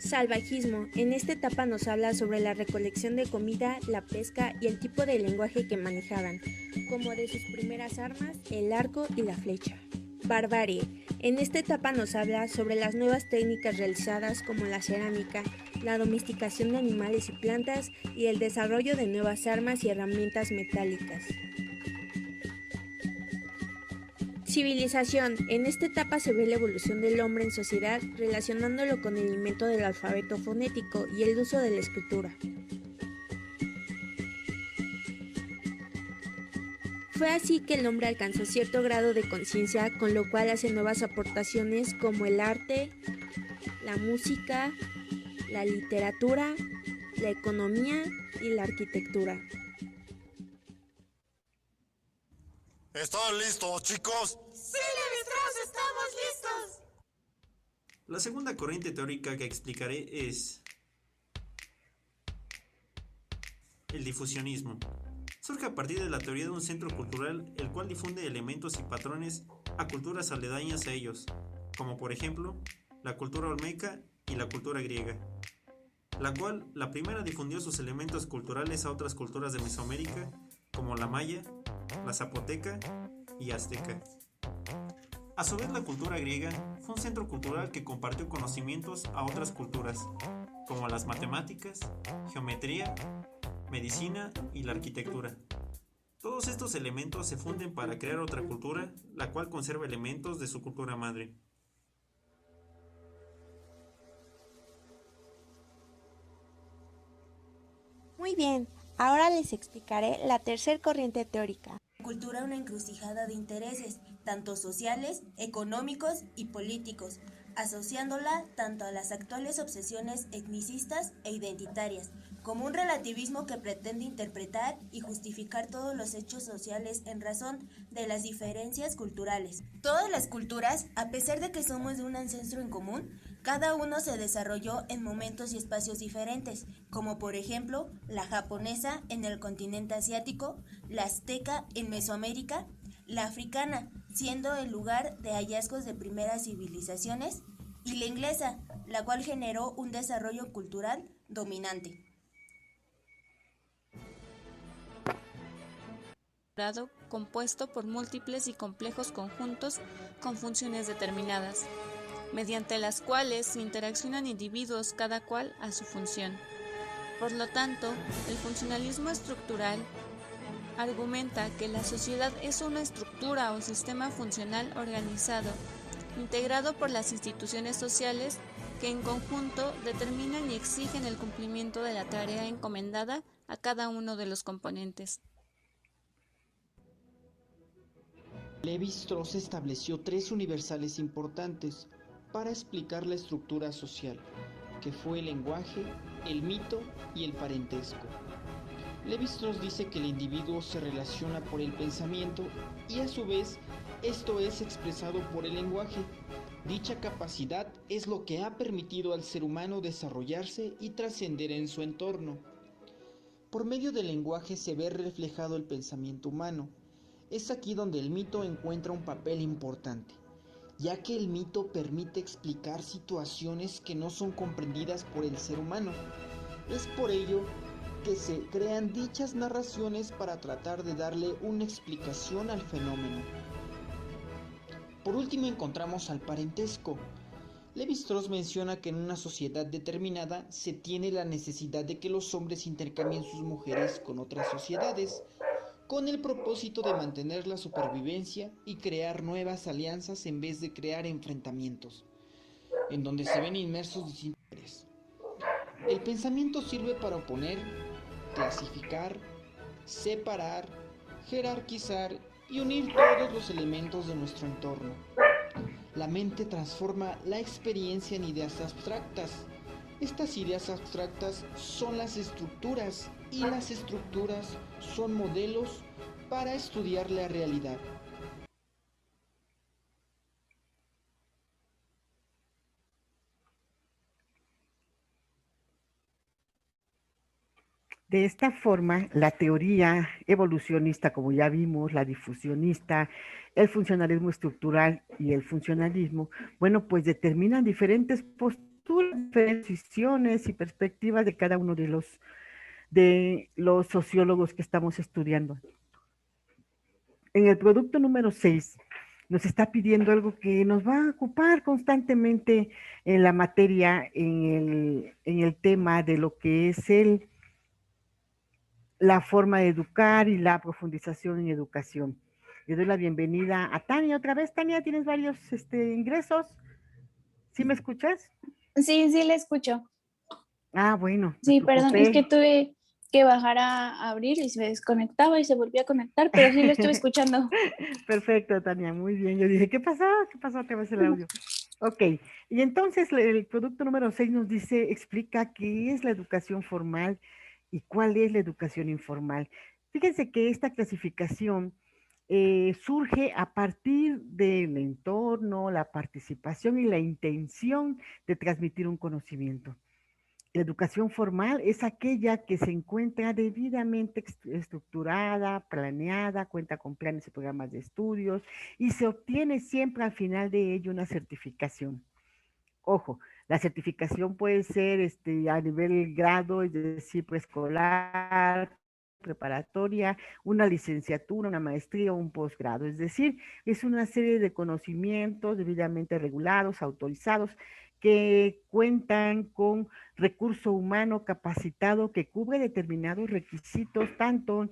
salvajismo. En esta etapa nos habla sobre la recolección de comida, la pesca y el tipo de lenguaje que manejaban, como de sus primeras armas, el arco y la flecha. Barbarie. En esta etapa nos habla sobre las nuevas técnicas realizadas como la cerámica, la domesticación de animales y plantas y el desarrollo de nuevas armas y herramientas metálicas. Civilización. En esta etapa se ve la evolución del hombre en sociedad relacionándolo con el invento del alfabeto fonético y el uso de la escritura. Fue así que el hombre alcanzó cierto grado de conciencia, con lo cual hace nuevas aportaciones como el arte, la música, la literatura, la economía y la arquitectura. ¿Están listos, chicos? ¡Sí, Levi-Strauss, estamos listos! La segunda corriente teórica que explicaré es el difusionismo. Surge a partir de la teoría de un centro cultural el cual difunde elementos y patrones a culturas aledañas a ellos, como por ejemplo la cultura olmeca y la cultura griega, la cual la primera difundió sus elementos culturales a otras culturas de Mesoamérica, como la maya, la zapoteca y azteca. A su vez, la cultura griega fue un centro cultural que compartió conocimientos a otras culturas, como las matemáticas, geometría, medicina y la arquitectura. Todos estos elementos se funden para crear otra cultura, la cual conserva elementos de su cultura madre. Muy bien, ahora les explicaré la tercer corriente teórica. Cultura, una encrucijada de intereses, tanto sociales, económicos y políticos, asociándola tanto a las actuales obsesiones etnicistas e identitarias, como un relativismo que pretende interpretar y justificar todos los hechos sociales en razón de las diferencias culturales. Todas las culturas, a pesar de que somos de un ancestro en común, cada uno se desarrolló en momentos y espacios diferentes, como por ejemplo la japonesa en el continente asiático, la azteca en Mesoamérica, la africana, siendo el lugar de hallazgos de primeras civilizaciones, y la inglesa, la cual generó un desarrollo cultural dominante. Compuesto por múltiples y complejos conjuntos con funciones determinadas, mediante las cuales interaccionan individuos cada cual a su función. Por lo tanto, el funcionalismo estructural argumenta que la sociedad es una estructura o sistema funcional organizado, integrado por las instituciones sociales que en conjunto determinan y exigen el cumplimiento de la tarea encomendada a cada uno de los componentes. Lévi-Strauss estableció tres universales importantes para explicar la estructura social, que fue el lenguaje, el mito y el parentesco. Lévi-Strauss dice que el individuo se relaciona por el pensamiento y a su vez esto es expresado por el lenguaje. Dicha capacidad es lo que ha permitido al ser humano desarrollarse y trascender en su entorno. Por medio del lenguaje se ve reflejado el pensamiento humano. Es aquí donde el mito encuentra un papel importante, ya que el mito permite explicar situaciones que no son comprendidas por el ser humano. Es por ello que se crean dichas narraciones para tratar de darle una explicación al fenómeno. Por último encontramos al parentesco. Lévi-Strauss menciona que en una sociedad determinada se tiene la necesidad de que los hombres intercambien sus mujeres con otras sociedades, con el propósito de mantener la supervivencia y crear nuevas alianzas en vez de crear enfrentamientos, en donde se ven inmersos distintos seres. El pensamiento sirve para oponer, clasificar, separar, jerarquizar y unir todos los elementos de nuestro entorno. La mente transforma la experiencia en ideas abstractas. Estas ideas abstractas son las estructuras y las estructuras son modelos para estudiar la realidad. De esta forma, la teoría evolucionista, como ya vimos, la difusionista, el funcionalismo estructural y el funcionalismo, bueno, pues determinan diferentes posturas, diferentes visiones y perspectivas de cada uno de los sociólogos que estamos estudiando. En el producto número 6 nos está pidiendo algo que nos va a ocupar constantemente en la materia, en el tema de lo que es la forma de educar y la profundización en educación. Le doy la bienvenida a Tania otra vez. Tania, tienes varios ingresos. ¿Sí me escuchas? Sí, sí, le escucho. Ah, bueno. Sí, perdón, es que tuve que bajar a abrir y se desconectaba y se volvía a conectar, pero sí lo estuve escuchando. Perfecto, Tania, muy bien. Yo dije, ¿qué pasó? ¿Qué pasó otra vez el audio? Ok, y entonces el producto número 6 nos dice, explica qué es la educación formal y cuál es la educación informal. Fíjense que esta clasificación surge a partir del entorno, la participación y la intención de transmitir un conocimiento. La educación formal es aquella que se encuentra debidamente estructurada, planeada, cuenta con planes y programas de estudios y se obtiene siempre al final de ello una certificación. Ojo, la certificación puede ser a nivel grado, es decir, preescolar, preparatoria, una licenciatura, una maestría o un posgrado. Es decir, es una serie de conocimientos debidamente regulados, autorizados, que cuentan con recurso humano capacitado que cubre determinados requisitos, tanto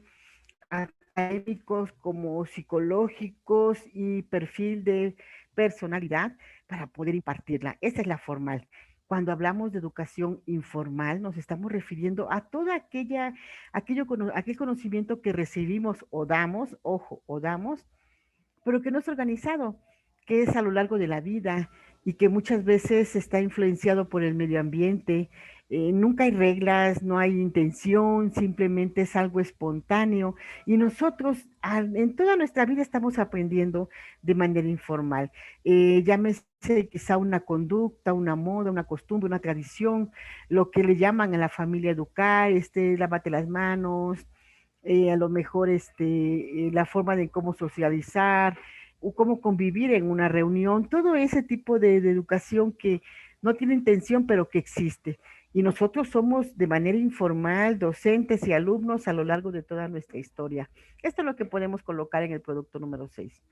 académicos como psicológicos y perfil de personalidad para poder impartirla. Esa es la formal. Cuando hablamos de educación informal, nos estamos refiriendo a toda aquel conocimiento que recibimos o damos, ojo, o damos, pero que no es organizado, que es a lo largo de la vida y que muchas veces está influenciado por el medio ambiente. Nunca hay reglas, no hay intención, simplemente es algo espontáneo y nosotros en toda nuestra vida estamos aprendiendo de manera informal. Llámese quizá una conducta, una moda, una costumbre, una tradición, lo que le llaman a la familia educar, lávate las manos, a lo mejor la forma de cómo socializar o cómo convivir en una reunión, todo ese tipo de educación que no tiene intención, pero que existe. Y nosotros somos de manera informal docentes y alumnos a lo largo de toda nuestra historia. Esto es lo que podemos colocar en el producto número 6.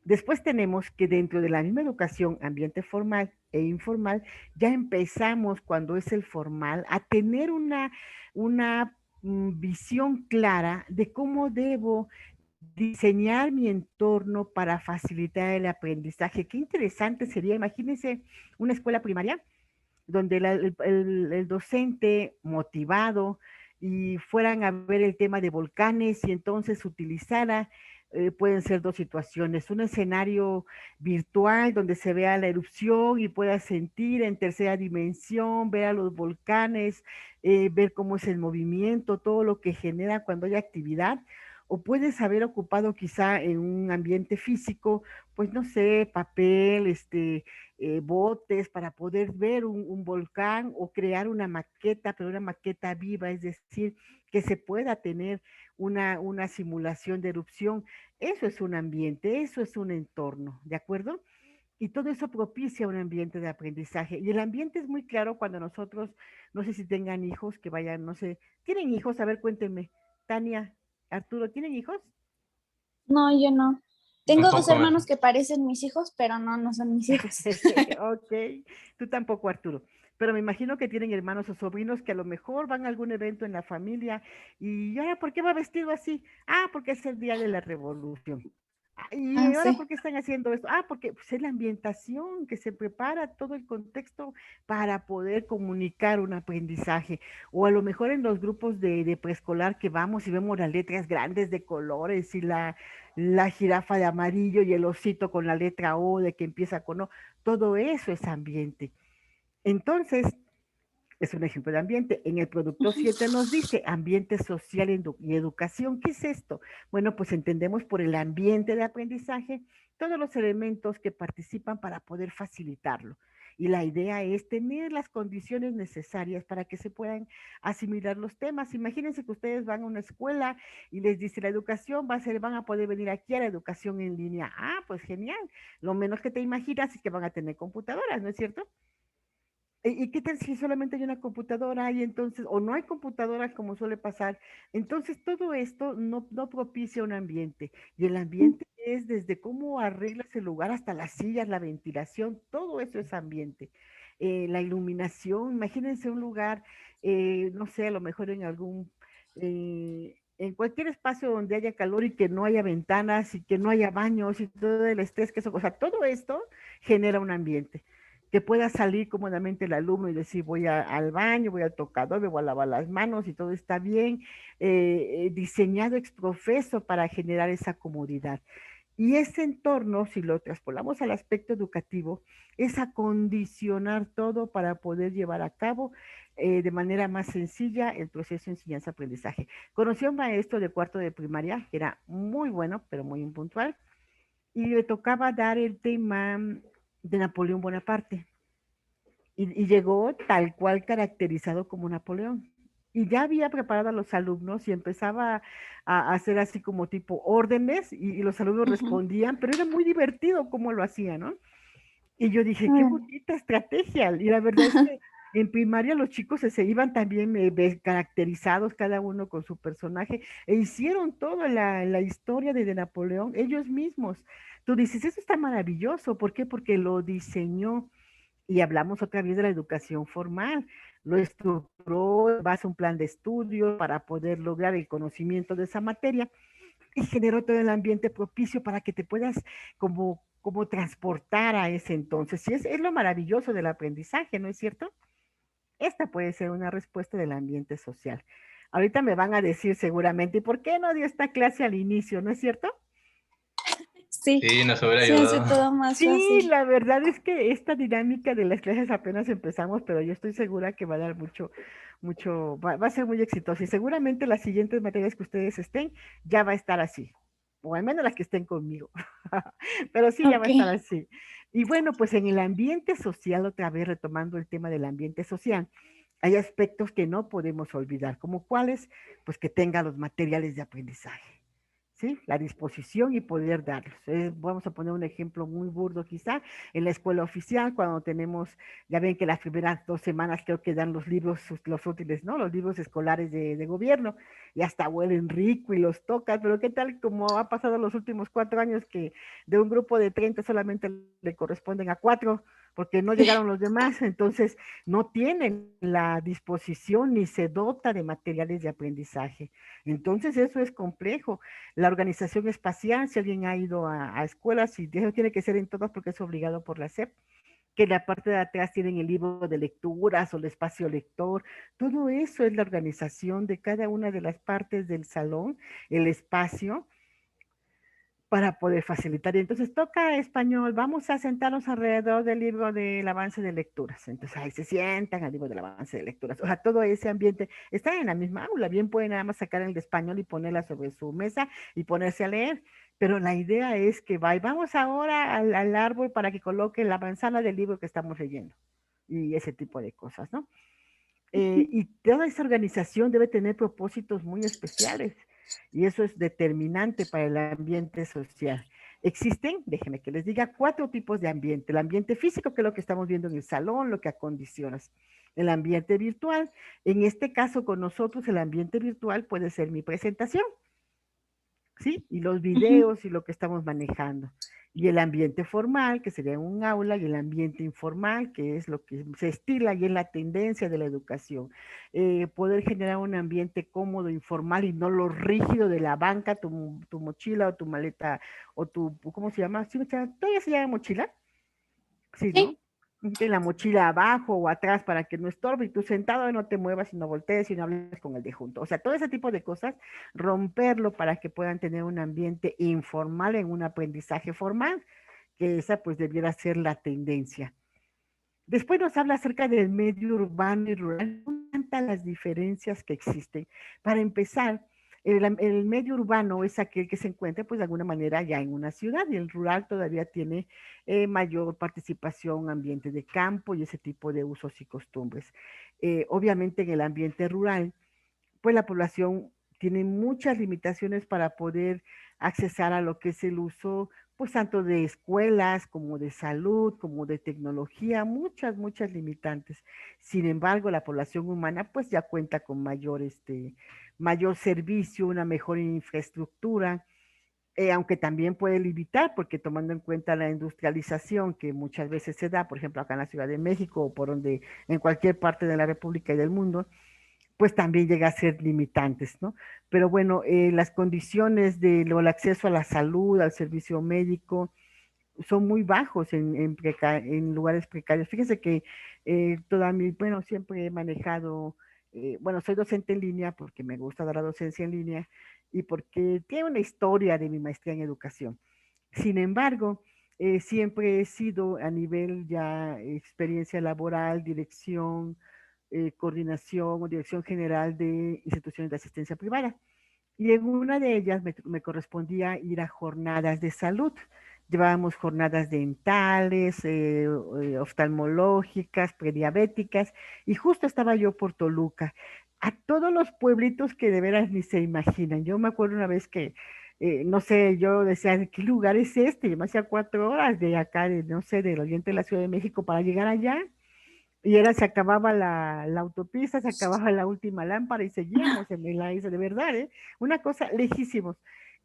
Después tenemos que dentro de la misma educación, ambiente formal e informal, ya empezamos cuando es el formal a tener una visión clara de cómo debo diseñar mi entorno para facilitar el aprendizaje. Qué interesante sería, imagínense una escuela primaria donde el docente motivado y fueran a ver el tema de volcanes y entonces utilizara, pueden ser dos situaciones, un escenario virtual donde se vea la erupción y pueda sentir en tercera dimensión, ver a los volcanes, ver cómo es el movimiento, todo lo que genera cuando hay actividad, o puedes haber ocupado quizá en un ambiente físico, pues no sé, papel, botes para poder ver un volcán o crear una maqueta, pero una maqueta viva, es decir, que se pueda tener una simulación de erupción. Eso es un ambiente, eso es un entorno, ¿de acuerdo? Y todo eso propicia un ambiente de aprendizaje. Y el ambiente es muy claro cuando nosotros, no sé si tengan hijos que vayan, no sé, ¿tienen hijos? A ver, cuéntenme. Tania, Arturo, ¿tienen hijos? No, yo no. Tengo dos Tampoco, hermanos que parecen mis hijos, pero no son mis hijos. Ok, tú tampoco, Arturo. Pero me imagino que tienen hermanos o sobrinos que a lo mejor van a algún evento en la familia y ahora, ¿por qué va vestido así? Ah, porque es el día de la revolución. ¿Y Ah, ahora sí. por qué están haciendo esto? Ah, porque pues, es la ambientación que se prepara todo el contexto para poder comunicar un aprendizaje. O a lo mejor en los grupos de preescolar que vamos y vemos las letras grandes de colores y la jirafa de amarillo y el osito con la letra O de que empieza con O. Todo eso es ambiente. Entonces, es un ejemplo de ambiente. En el producto 7 nos dice ambiente social y educación. ¿Qué es esto? Bueno, pues entendemos por el ambiente de aprendizaje todos los elementos que participan para poder facilitarlo. Y la idea es tener las condiciones necesarias para que se puedan asimilar los temas. Imagínense que ustedes van a una escuela y les dice la educación va a ser, van a poder venir aquí a la educación en línea. Ah, pues genial. Lo menos que te imaginas es que van a tener computadoras, ¿no es cierto? ¿Y qué tal si solamente hay una computadora y entonces, o no hay computadoras como suele pasar? Entonces todo esto no propicia un ambiente. Y el ambiente es desde cómo arreglas el lugar hasta las sillas, la ventilación, todo eso es ambiente. La iluminación, imagínense un lugar, no sé, a lo mejor en cualquier espacio donde haya calor y que no haya ventanas y que no haya baños y todo el estrés que eso, o sea, todo esto genera un ambiente que pueda salir cómodamente el alumno y decir voy al baño, voy al tocador, me voy a lavar las manos y todo está bien diseñado ex profeso para generar esa comodidad. Y ese entorno, si lo traspolamos al aspecto educativo, es acondicionar todo para poder llevar a cabo de manera más sencilla el proceso de enseñanza-aprendizaje. Conocí a un maestro de cuarto de primaria que era muy bueno, pero muy impuntual, y le tocaba dar el tema de Napoleón Bonaparte. y llegó tal cual caracterizado como Napoleón. Y ya había preparado a los alumnos y empezaba a hacer así como tipo órdenes y los alumnos respondían, pero era muy divertido cómo lo hacía, ¿no? Y yo dije, qué bonita estrategia. Y la verdad es que en primaria los chicos se iban también caracterizados, cada uno con su personaje, e hicieron toda la historia de Napoleón ellos mismos. Tú dices, eso está maravilloso. ¿Por qué? Porque lo diseñó. Y hablamos otra vez de la educación formal. Lo estructuró en base a un plan de estudio para poder lograr el conocimiento de esa materia y generó todo el ambiente propicio para que te puedas como transportar a ese entonces. Y es lo maravilloso del aprendizaje, ¿no es cierto? Esta puede ser una respuesta del ambiente social. Ahorita me van a decir seguramente, ¿y por qué no dio esta clase al inicio? ¿No es cierto? Sí, Sí, nos hubiera se hace ayudado. todo más Sí, fácil. la verdad es que esta dinámica de las clases apenas empezamos, pero yo estoy segura que va a dar va a ser muy exitoso y seguramente las siguientes materias que ustedes estén ya va a estar así, o al menos las que estén conmigo, pero sí, ya va a estar Ok. así. Y bueno, pues en el ambiente social, otra vez retomando el tema del ambiente social, hay aspectos que no podemos olvidar, como cuáles, pues que tenga los materiales de aprendizaje. ¿Sí? La disposición y poder darlos. Vamos a poner un ejemplo muy burdo quizá, en la escuela oficial, cuando tenemos, ya ven que las primeras 2 semanas creo que dan los libros, los útiles, ¿no? Los libros escolares de gobierno, y hasta huelen rico y los tocas, pero ¿qué tal como ha pasado los últimos 4 años que de un grupo de 30 solamente le corresponden a 4? Porque no llegaron los demás, entonces no tienen la disposición ni se dota de materiales de aprendizaje. Entonces eso es complejo. La organización espacial, si alguien ha ido a escuelas, y eso tiene que ser en todas porque es obligado por la SEP, que en la parte de atrás tienen el libro de lecturas o el espacio lector. Todo eso es la organización de cada una de las partes del salón, el espacio, para poder facilitar. Y entonces toca español, vamos a sentarnos alrededor del libro del avance de lecturas. Entonces ahí se sientan al libro del avance de lecturas. O sea, todo ese ambiente está en la misma aula. Bien pueden nada más sacar el de español y ponerla sobre su mesa y ponerse a leer. Pero la idea es que vamos ahora al árbol para que coloque la manzana del libro que estamos leyendo. Y ese tipo de cosas, ¿no? Y toda esa organización debe tener propósitos muy especiales y eso es determinante para el ambiente social. Existen, déjenme que les diga, 4 tipos de ambiente. El ambiente físico, que es lo que estamos viendo en el salón, lo que acondicionas. El ambiente virtual, en este caso con nosotros, el ambiente virtual puede ser mi presentación, ¿sí? Y los videos y lo que estamos manejando. Y el ambiente formal, que sería un aula, y el ambiente informal, que es lo que se estila y es la tendencia de la educación. Poder generar un ambiente cómodo, informal y no lo rígido de la banca, tu mochila o tu maleta o ¿cómo se llama? ¿Sí, ¿todavía se llama mochila? Sí, ¿no? De la mochila abajo o atrás para que no estorbe y tú sentado no te muevas y no voltees y no hables con el de junto. O sea, todo ese tipo de cosas, romperlo para que puedan tener un ambiente informal en un aprendizaje formal, que esa pues debiera ser la tendencia. Después nos habla acerca del medio urbano y rural, tantas las diferencias que existen. Para empezar, el medio urbano es aquel que se encuentra, pues de alguna manera ya en una ciudad, y el rural todavía tiene mayor participación, ambiente de campo y ese tipo de usos y costumbres. Obviamente en el ambiente rural, pues la población tiene muchas limitaciones para poder accesar a lo que es el uso, pues tanto de escuelas como de salud, como de tecnología, muchas limitantes. Sin embargo, la población humana pues ya cuenta con mayor servicio, una mejor infraestructura, aunque también puede limitar, porque tomando en cuenta la industrialización que muchas veces se da, por ejemplo, acá en la Ciudad de México o por donde, en cualquier parte de la República y del mundo, pues también llega a ser limitantes, ¿no? Pero bueno, las condiciones el acceso a la salud, al servicio médico, son muy bajos en lugares precarios. Fíjese que bueno, siempre he manejado, bueno, soy docente en línea porque me gusta dar la docencia en línea y porque tiene una historia de mi maestría en educación. Sin embargo, siempre he sido a nivel ya experiencia laboral, dirección, coordinación o dirección general de instituciones de asistencia privada. Y en una de ellas me correspondía ir a jornadas de salud. llevábamos jornadas dentales, oftalmológicas, prediabéticas, y justo estaba yo por Toluca, a todos los pueblitos que de veras ni se imaginan. Yo me acuerdo una vez que, no sé, yo decía, ¿qué lugar es este? Yo me hacía 4 horas de acá, de, no sé, del oriente de la Ciudad de México para llegar allá, y era, se acababa la autopista, se acababa la última lámpara y seguíamos en la isla, de verdad, ¿eh? Una cosa lejísimos.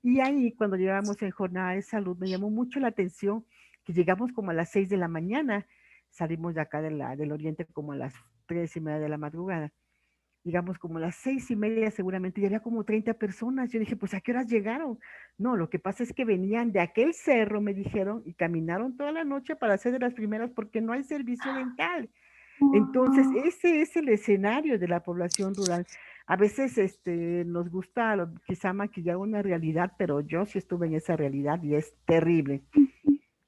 Y ahí, cuando llegábamos en jornada de salud, me llamó mucho la atención que llegamos como a las 6 de la mañana, salimos de acá del oriente como a las 3:30 de la madrugada. Llegamos como a las 6:30 seguramente, y había como 30 personas. Yo dije, pues, ¿a qué horas llegaron? No, lo que pasa es que venían de aquel cerro, me dijeron, y caminaron toda la noche para ser de las primeras porque no hay servicio dental. Entonces, ese es el escenario de la población rural. A veces nos gusta quizá maquillar una realidad, pero yo sí estuve en esa realidad y es terrible.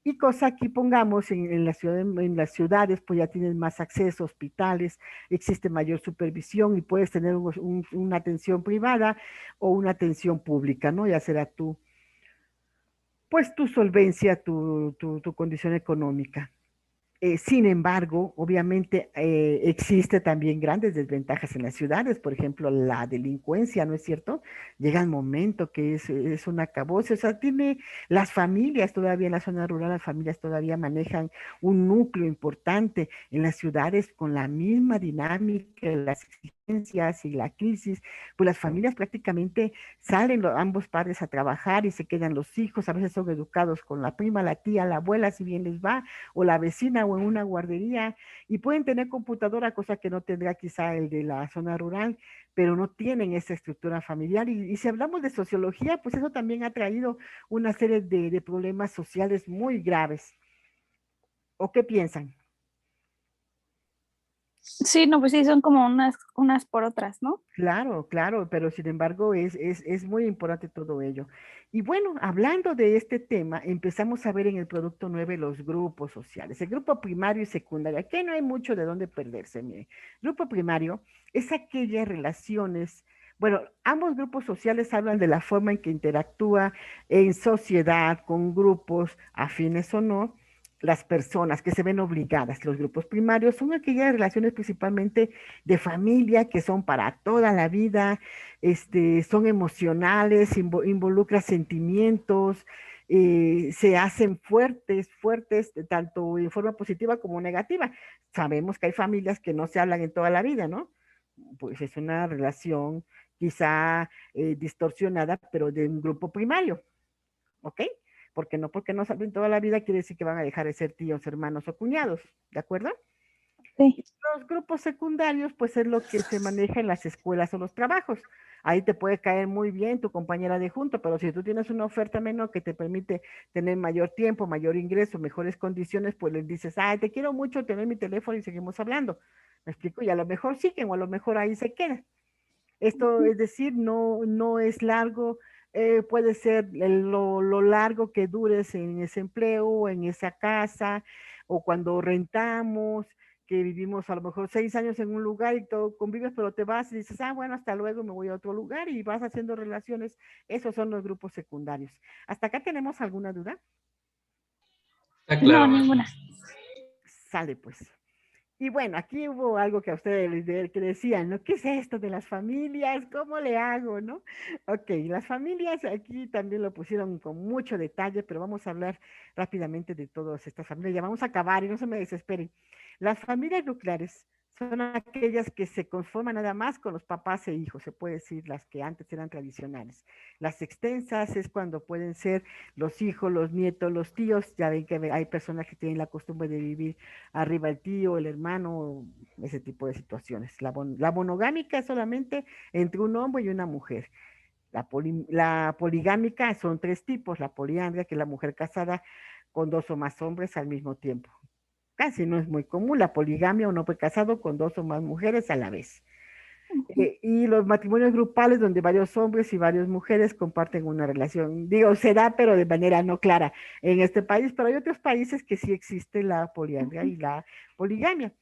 Y cosa aquí pongamos en la ciudad, en las ciudades, pues ya tienes más acceso a hospitales, existe mayor supervisión y puedes tener una atención privada o una atención pública, ¿no? Ya será pues tu solvencia, tu condición económica. Sin embargo, obviamente existe también grandes desventajas en las ciudades, por ejemplo, la delincuencia, ¿no es cierto? Llega el momento que es un acabose, o sea, tiene las familias todavía en la zona rural, las familias todavía manejan un núcleo importante en las ciudades con la misma dinámica, las exigencias y la crisis, pues las familias prácticamente salen ambos padres a trabajar y se quedan los hijos, a veces son educados con la prima, la tía, la abuela, si bien les va, o la vecina o en una guardería, y pueden tener computadora, cosa que no tendrá quizá el de la zona rural, pero no tienen esa estructura familiar. Y si hablamos de sociología, pues eso también ha traído una serie de problemas sociales muy graves. ¿O qué piensan? Sí, no, pues sí, son como unas por otras, ¿no? Claro, claro, pero sin embargo es muy importante todo ello. Y bueno, hablando de este tema, empezamos a ver en el producto 9 los grupos sociales, el grupo primario y secundario. Aquí no hay mucho de dónde perderse, mire. Grupo primario es aquellas relaciones, bueno, ambos grupos sociales hablan de la forma en que interactúa en sociedad con grupos afines o no, las personas que se ven obligadas. Los grupos primarios son aquellas relaciones principalmente de familia que son para toda la vida, son emocionales, involucra sentimientos, se hacen fuertes, fuertes, tanto en forma positiva como negativa. Sabemos que hay familias que no se hablan en toda la vida, ¿no? Pues es una relación quizá distorsionada, pero de un grupo primario, ¿ok? Porque no saben toda la vida quiere decir que van a dejar de ser tíos, hermanos o cuñados, ¿de acuerdo? Sí. Los grupos secundarios, pues es lo que se maneja en las escuelas o los trabajos. Ahí te puede caer muy bien tu compañera de junto, pero si tú tienes una oferta menor que te permite tener mayor tiempo, mayor ingreso, mejores condiciones, pues les dices, ay, te quiero mucho, tener mi teléfono y seguimos hablando. ¿Me explico? Y a lo mejor siguen o a lo mejor ahí se quedan. Esto es decir, no es largo, puede ser lo largo que dures en ese empleo o en esa casa, o cuando rentamos, que vivimos a lo mejor 6 años en un lugar y todo convives, pero te vas y dices, ah, bueno, hasta luego me voy a otro lugar y vas haciendo relaciones. Esos son los grupos secundarios. ¿Hasta acá tenemos alguna duda? Está claro. No, ninguna. Sale pues. Y bueno, aquí hubo algo que a ustedes que decían, ¿no? ¿Qué es esto de las familias? ¿Cómo le hago, no? Ok, las familias aquí también lo pusieron con mucho detalle, pero vamos a hablar rápidamente de todas estas familias. Ya vamos a acabar y no se me desesperen. Las familias nucleares son aquellas que se conforman nada más con los papás e hijos, se puede decir, las que antes eran tradicionales. Las extensas es cuando pueden ser los hijos, los nietos, los tíos. Ya ven que hay personas que tienen la costumbre de vivir arriba el tío, el hermano, ese tipo de situaciones. La monogámica es solamente entre un hombre y una mujer. La poligámica son 3 tipos, la poliandria, que es la mujer casada con 2 o más hombres al mismo tiempo. Casi no es muy común la poligamia, un hombre casado con 2 o más mujeres a la vez. Y los matrimonios grupales donde varios hombres y varias mujeres comparten una relación. Digo, se da, pero de manera no clara en este país, pero hay otros países que sí existe la poliandria y la poligamia.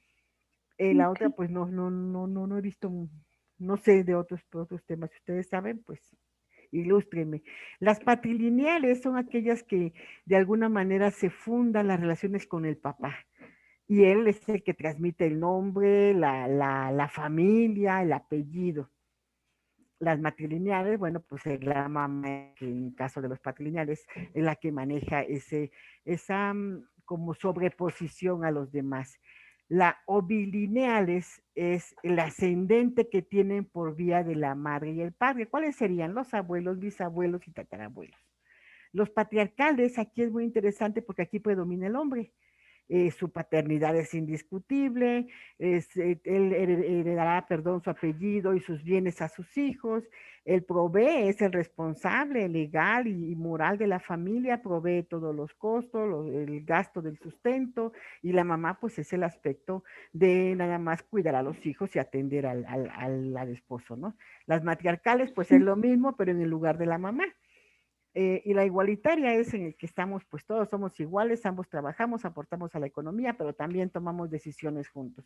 La otra, pues no he visto, no sé de otros temas. Si ustedes saben, pues ilústreme. Las patrilineales son aquellas que de alguna manera se fundan las relaciones con el papá. Y él es el que transmite el nombre, la familia, el apellido. Las matrilineales, bueno, pues es la mamá, que en caso de los patrilineales, es la que maneja esa como sobreposición a los demás. La obilineales es el ascendente que tienen por vía de la madre y el padre. ¿Cuáles serían? Los abuelos, bisabuelos y tatarabuelos. Los patriarcales, aquí es muy interesante porque aquí predomina el hombre. Su paternidad es indiscutible, él heredará, perdón, su apellido y sus bienes a sus hijos, él provee, es el responsable legal y moral de la familia, provee todos los costos, el gasto del sustento, y la mamá pues es el aspecto de nada más cuidar a los hijos y atender al esposo, ¿no? Las matriarcales pues es lo mismo, pero en el lugar de la mamá. Y la igualitaria es en el que estamos, pues todos somos iguales, ambos trabajamos, aportamos a la economía, pero también tomamos decisiones juntos.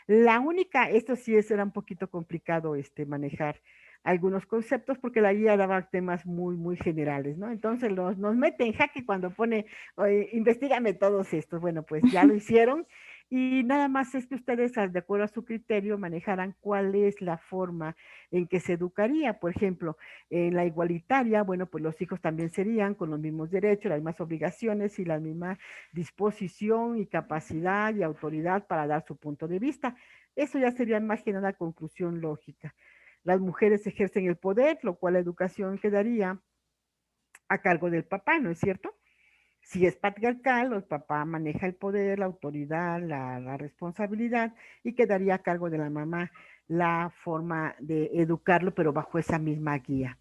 La única, esto sí era un poquito complicado manejar algunos conceptos porque la guía daba temas muy generales, ¿no? Entonces nos mete en jaque cuando pone, investigame todos estos. Bueno, pues ya lo hicieron y nada más es que ustedes, de acuerdo a su criterio, manejarán cuál es la forma en que se educaría. Por ejemplo, en la igualitaria, bueno, pues los hijos también serían con los mismos derechos, las mismas obligaciones y la misma disposición y capacidad y autoridad para dar su punto de vista. Eso ya sería más que nada conclusión lógica. Las mujeres ejercen el poder, lo cual la educación quedaría a cargo del papá, ¿no es cierto? Si es patriarcal, el papá maneja el poder, la autoridad, la responsabilidad y quedaría a cargo de la mamá la forma de educarlo, pero bajo esa misma guía.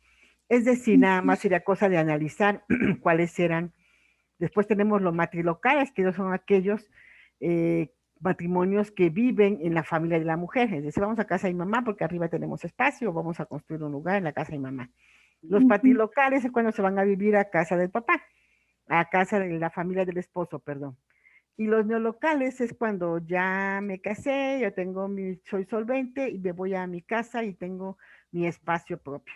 Es decir, nada más sería cosa de analizar cuáles eran. Después tenemos los matrilocales, que son aquellos matrimonios que viven en la familia de la mujer. Es decir, vamos a casa de mamá porque arriba tenemos espacio, vamos a construir un lugar en la casa de mamá. Los patrilocales es cuando se van a vivir a casa del papá, a casa de la familia del esposo, perdón. Y los neolocales es cuando ya me casé, yo soy solvente y me voy a mi casa y tengo mi espacio propio.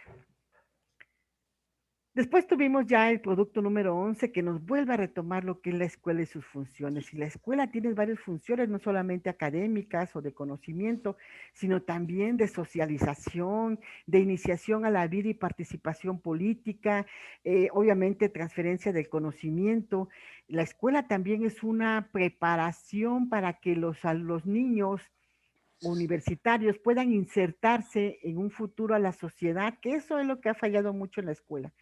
Después tuvimos ya el producto número 11 que nos vuelve a retomar lo que es la escuela y sus funciones. Y la escuela tiene varias funciones, no solamente académicas o de conocimiento, sino también de socialización, de iniciación a la vida y participación política, obviamente transferencia del conocimiento. La escuela también es una preparación para que los niños universitarios puedan insertarse en un futuro a la sociedad, que eso es lo que ha fallado mucho en la escuela.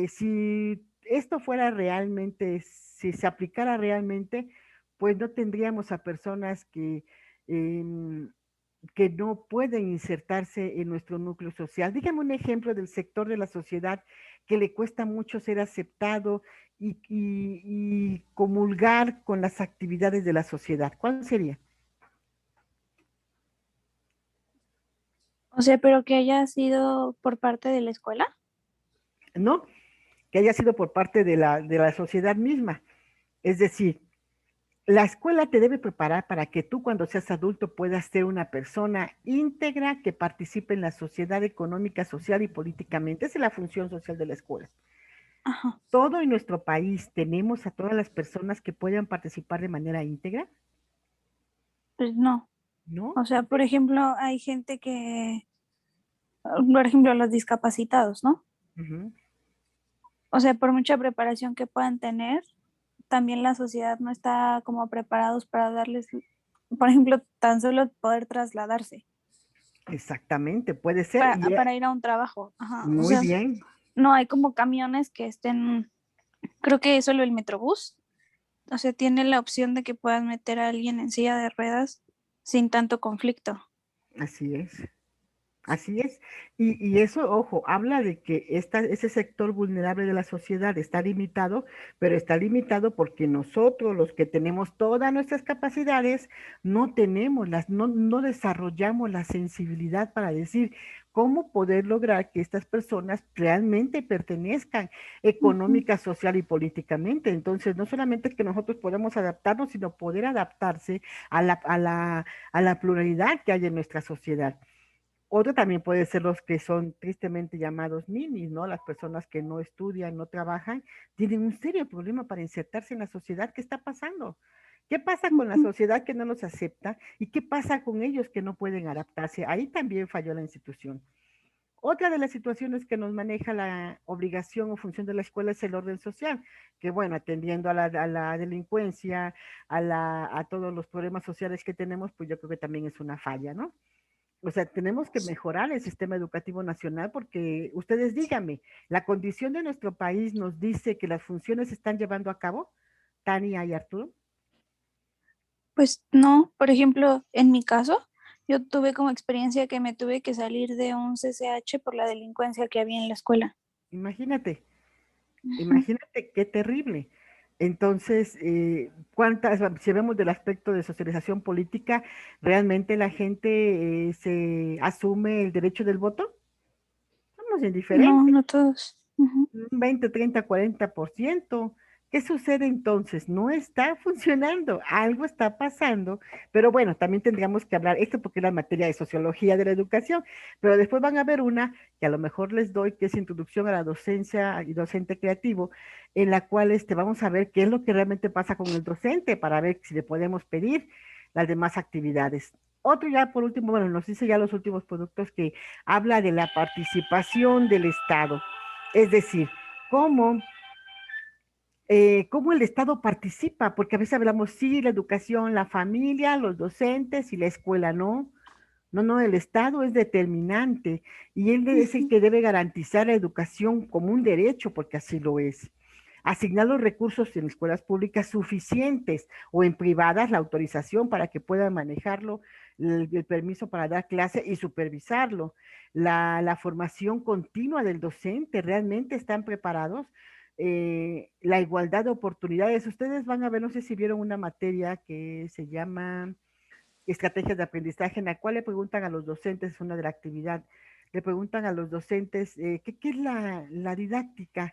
Si esto fuera realmente, si se aplicara realmente, pues no tendríamos a personas que no pueden insertarse en nuestro núcleo social. Dígame un ejemplo del sector de la sociedad que le cuesta mucho ser aceptado y comulgar con las actividades de la sociedad. ¿Cuál sería? O sea, pero que haya sido por parte de la escuela. No, que haya sido por parte de la sociedad misma. Es decir, la escuela te debe preparar para que tú cuando seas adulto puedas ser una persona íntegra que participe en la sociedad económica, social y políticamente. Esa es la función social de la escuela. Ajá. ¿Todo en nuestro país tenemos a todas las personas que puedan participar de manera íntegra? Pues no. ¿No? O sea, por ejemplo, hay gente que, por ejemplo, los discapacitados, ¿no? Uh-huh. O sea, por mucha preparación que puedan tener, también la sociedad no está como preparados para darles, por ejemplo, tan solo poder trasladarse. Exactamente, puede ser. Para ir a un trabajo. Ajá. Muy o sea, bien. No hay como camiones que estén, creo que solo el Metrobús, o sea, tiene la opción de que puedas meter a alguien en silla de ruedas sin tanto conflicto. Así es. Así es. Y eso, ojo, habla de que ese sector vulnerable de la sociedad está limitado, pero está limitado porque nosotros, los que tenemos todas nuestras capacidades, no tenemos no desarrollamos la sensibilidad para decir cómo poder lograr que estas personas realmente pertenezcan económica, social y políticamente. Entonces, no solamente que nosotros podamos adaptarnos, sino poder adaptarse a la pluralidad que hay en nuestra sociedad. Otro también puede ser los que son tristemente llamados ninis, ¿no? Las personas que no estudian, no trabajan, tienen un serio problema para insertarse en la sociedad. ¿Qué está pasando? ¿Qué pasa con la sociedad que no los acepta? ¿Y qué pasa con ellos que no pueden adaptarse? Ahí también falló la institución. Otra de las situaciones que nos maneja la obligación o función de la escuela es el orden social, que bueno, atendiendo a la delincuencia, a todos los problemas sociales que tenemos, pues yo creo que también es una falla, ¿no? O sea, tenemos que mejorar el sistema educativo nacional porque ustedes díganme, ¿la condición de nuestro país nos dice que las funciones se están llevando a cabo? Tania y Arturo. Pues no, por ejemplo, en mi caso, yo tuve como experiencia que me tuve que salir de un CCH por la delincuencia que había en la escuela. Imagínate, imagínate qué terrible. Entonces, si vemos del aspecto de socialización política, ¿realmente la gente se asume el derecho del voto? Somos indiferentes. No, no todos. Un 20, 30, 40%. ¿Qué sucede entonces? No está funcionando, algo está pasando, pero bueno, también tendríamos que hablar, esto porque es la materia de sociología de la educación, pero después van a ver una que a lo mejor les doy, que es introducción a la docencia y docente creativo, en la cual vamos a ver qué es lo que realmente pasa con el docente para ver si le podemos pedir las demás actividades. Otro ya por último, bueno, nos dice ya los últimos productos que habla de la participación del Estado, es decir, cómo el Estado participa, porque a veces hablamos, sí, la educación, la familia, los docentes y la escuela, no. No, el Estado es determinante y él es el que debe garantizar la educación como un derecho, porque así lo es. Asignar los recursos en escuelas públicas suficientes o en privadas la autorización para que puedan manejarlo, el permiso para dar clase y supervisarlo. La formación continua del docente, ¿realmente están preparados? La igualdad de oportunidades. Ustedes van a ver, no sé si vieron una materia que se llama estrategias de aprendizaje, en la cual le preguntan a los docentes, es una de la actividad, le preguntan a los docentes qué es la didáctica.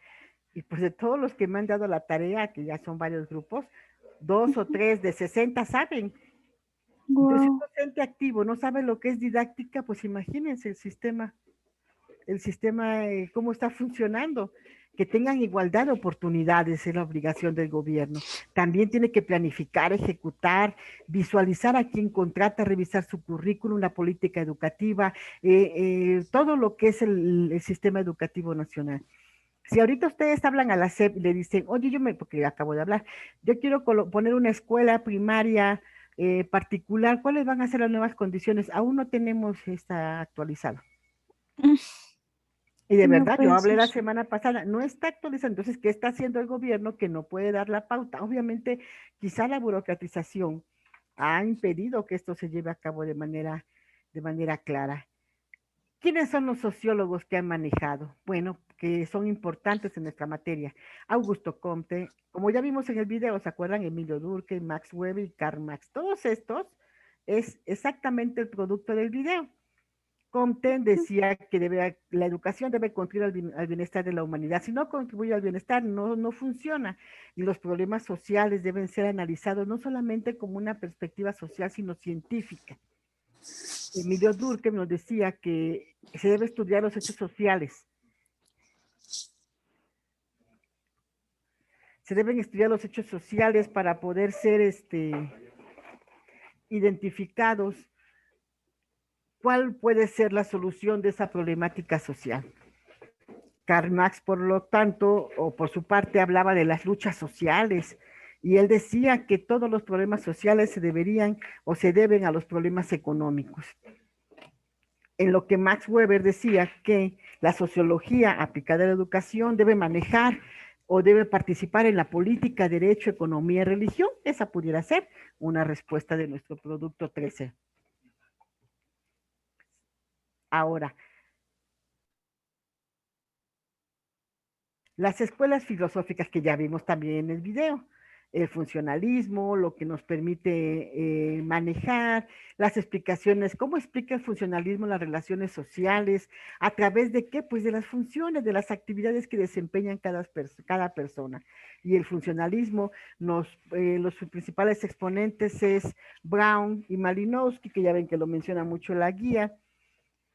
Y pues de todos los que me han dado la tarea, que ya son varios grupos, 2 o 3 de 60 saben. Entonces, si un docente activo no sabe lo que es didáctica, pues imagínense el sistema, cómo está funcionando. Que tengan igualdad de oportunidades es la obligación del gobierno. También tiene que planificar, ejecutar, visualizar a quien contrata, revisar su currículum, la política educativa, todo lo que es el sistema educativo nacional. Si ahorita ustedes hablan a la SEP y le dicen, oye, porque acabo de hablar, yo quiero poner una escuela primaria particular, ¿cuáles van a ser las nuevas condiciones? Aún no tenemos esta actualizada. Y de verdad, yo hablé la semana pasada, no está actualizado. Entonces, ¿qué está haciendo el gobierno que no puede dar la pauta? Obviamente, quizá la burocratización ha impedido que esto se lleve a cabo de manera clara. ¿Quiénes son los sociólogos que han manejado? Bueno, que son importantes en nuestra materia. Augusto Comte, como ya vimos en el video, ¿se acuerdan? Emilio Durkheim, Max Weber y Karl Marx. Todos estos es exactamente el producto del video. Comte decía que la educación debe contribuir al bienestar de la humanidad. Si no contribuye al bienestar, no funciona. Y los problemas sociales deben ser analizados no solamente como una perspectiva social, sino científica. Emilio Durkheim nos decía que se debe estudiar los hechos sociales. Se deben estudiar los hechos sociales para poder ser identificados. ¿Cuál puede ser la solución de esa problemática social? Karl Marx, por lo tanto, o por su parte, hablaba de las luchas sociales, y él decía que todos los problemas sociales se deben a los problemas económicos. En lo que Max Weber decía que la sociología aplicada a la educación debe manejar o debe participar en la política, derecho, economía y religión. Esa pudiera ser una respuesta de nuestro producto 13. Ahora, las escuelas filosóficas que ya vimos también en el video, el funcionalismo, lo que nos permite manejar, las explicaciones, cómo explica el funcionalismo las relaciones sociales, a través de qué, pues de las funciones, de las actividades que desempeñan cada persona. Y el funcionalismo, los principales exponentes es Brown y Malinowski, que ya ven que lo menciona mucho en la guía.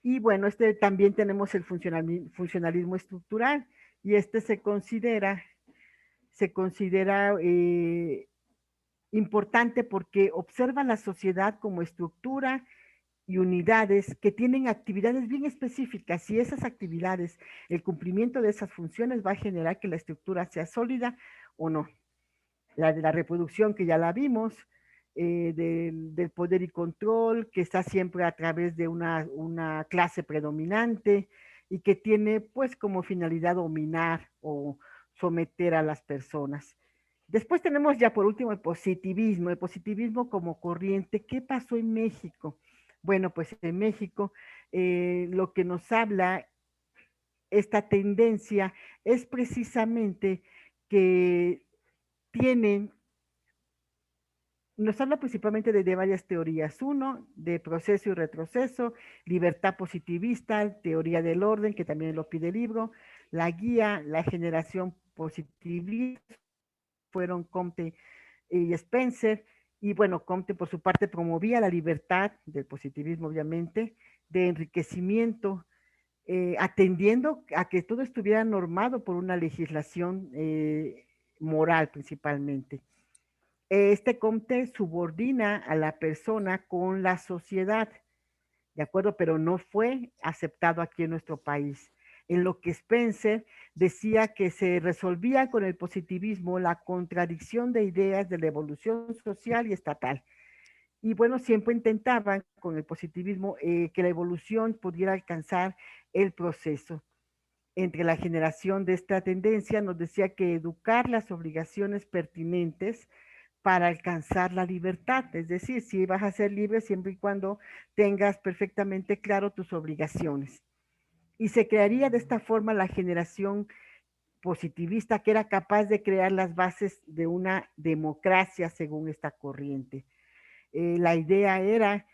Y bueno, también tenemos el funcionalismo estructural, y se considera importante porque observa la sociedad como estructura y unidades que tienen actividades bien específicas, y esas actividades, el cumplimiento de esas funciones va a generar que la estructura sea sólida o no. La de la reproducción, que ya la vimos, del poder y control, que está siempre a través de una clase predominante y que tiene pues como finalidad dominar o someter a las personas. Después tenemos ya por último el positivismo como corriente. ¿Qué pasó en México? Bueno, pues en México lo que nos habla esta tendencia es precisamente que nos habla principalmente de varias teorías. Uno, de proceso y retroceso, libertad positivista, teoría del orden, que también lo pide el libro, la guía, la generación positivista, fueron Comte y Spencer. Y bueno, Comte por su parte promovía la libertad del positivismo, obviamente, de enriquecimiento, atendiendo a que todo estuviera normado por una legislación moral principalmente. Comte subordina a la persona con la sociedad, ¿de acuerdo? Pero no fue aceptado aquí en nuestro país. En lo que Spencer decía que se resolvía con el positivismo la contradicción de ideas de la evolución social y estatal. Y bueno, siempre intentaban con el positivismo que la evolución pudiera alcanzar el proceso. Entre la generación de esta tendencia nos decía que educar las obligaciones pertinentes para alcanzar la libertad, es decir, si vas a ser libre siempre y cuando tengas perfectamente claro tus obligaciones. Y se crearía de esta forma la generación positivista, que era capaz de crear las bases de una democracia según esta corriente. La idea era,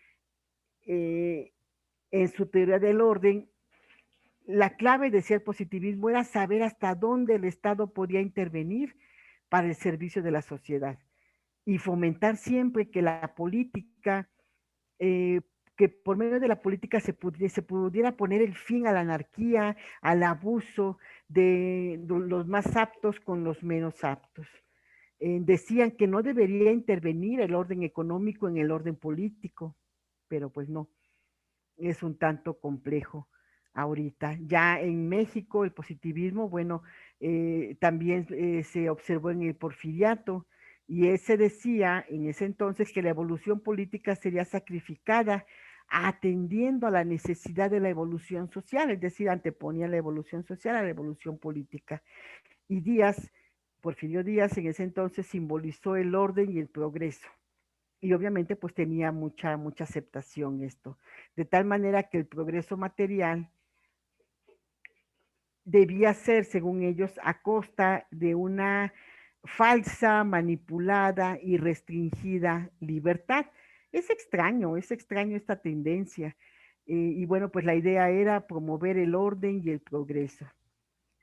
en su teoría del orden, la clave, decía el positivismo, era saber hasta dónde el Estado podía intervenir para el servicio de la sociedad y fomentar siempre que la política, que por medio de la política se pudiera poner el fin a la anarquía, al abuso de los más aptos con los menos aptos. Decían que no debería intervenir el orden económico en el orden político, pero pues no, es un tanto complejo ahorita. Ya en México el positivismo, bueno, también se observó en el Porfiriato, y se decía en ese entonces que la evolución política sería sacrificada atendiendo a la necesidad de la evolución social, es decir, anteponía la evolución social a la evolución política. Y Porfirio Díaz en ese entonces simbolizó el orden y el progreso. Y obviamente pues tenía mucha aceptación esto, de tal manera que el progreso material debía ser, según ellos, a costa de una falsa, manipulada y restringida libertad. Es extraño esta tendencia. Y bueno, pues la idea era promover el orden y el progreso.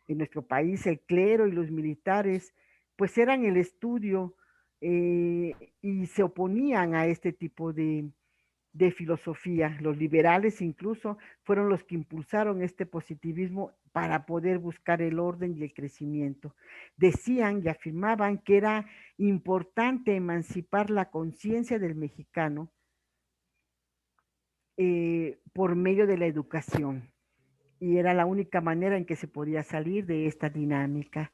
En nuestro país, el clero y los militares, pues eran el estudio y se oponían a este tipo de filosofía. Los liberales incluso fueron los que impulsaron este positivismo para poder buscar el orden y el crecimiento. Decían y afirmaban que era importante emancipar la conciencia del mexicano por medio de la educación, y era la única manera en que se podía salir de esta dinámica.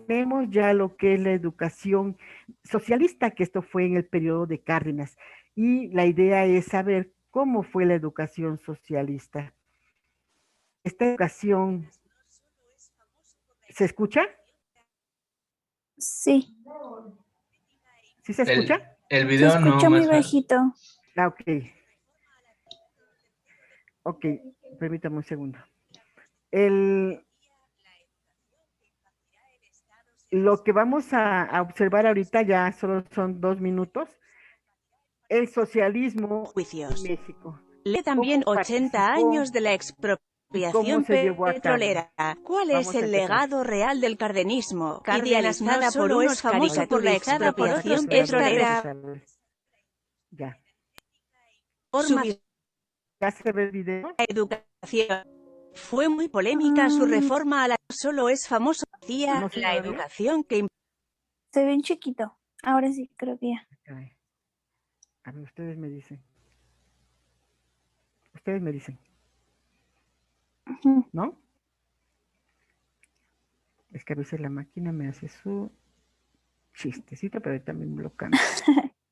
Tenemos ya lo que es la educación socialista, que esto fue en el periodo de Cárdenas, y la idea es saber cómo fue la educación socialista. Esta educación, ¿se escucha? Sí. ¿Sí se escucha? El video no. Se escucha muy bajito. Ah, ok. Ok, permítame un segundo. Lo que vamos a observar ahorita, ya solo son 2 minutos, el socialismo en México. Lee también 80 años de la expropiación petrolera. ¿Cuál es el legado real del cardenismo? Idealizada por unos famosos por la expropiación petrolera. Ya. Su ¿Ya se ve el video? La educación. Fue muy polémica su reforma a la solo es famoso día ¿No se la va a ver? educación que Se ve en chiquito. Ahora sí, creo que ya. Ay, a ver, ustedes me dicen. Ustedes me dicen, Ujú. ¿no? Es que a veces la máquina me hace su chistecito, pero también me lo cambia.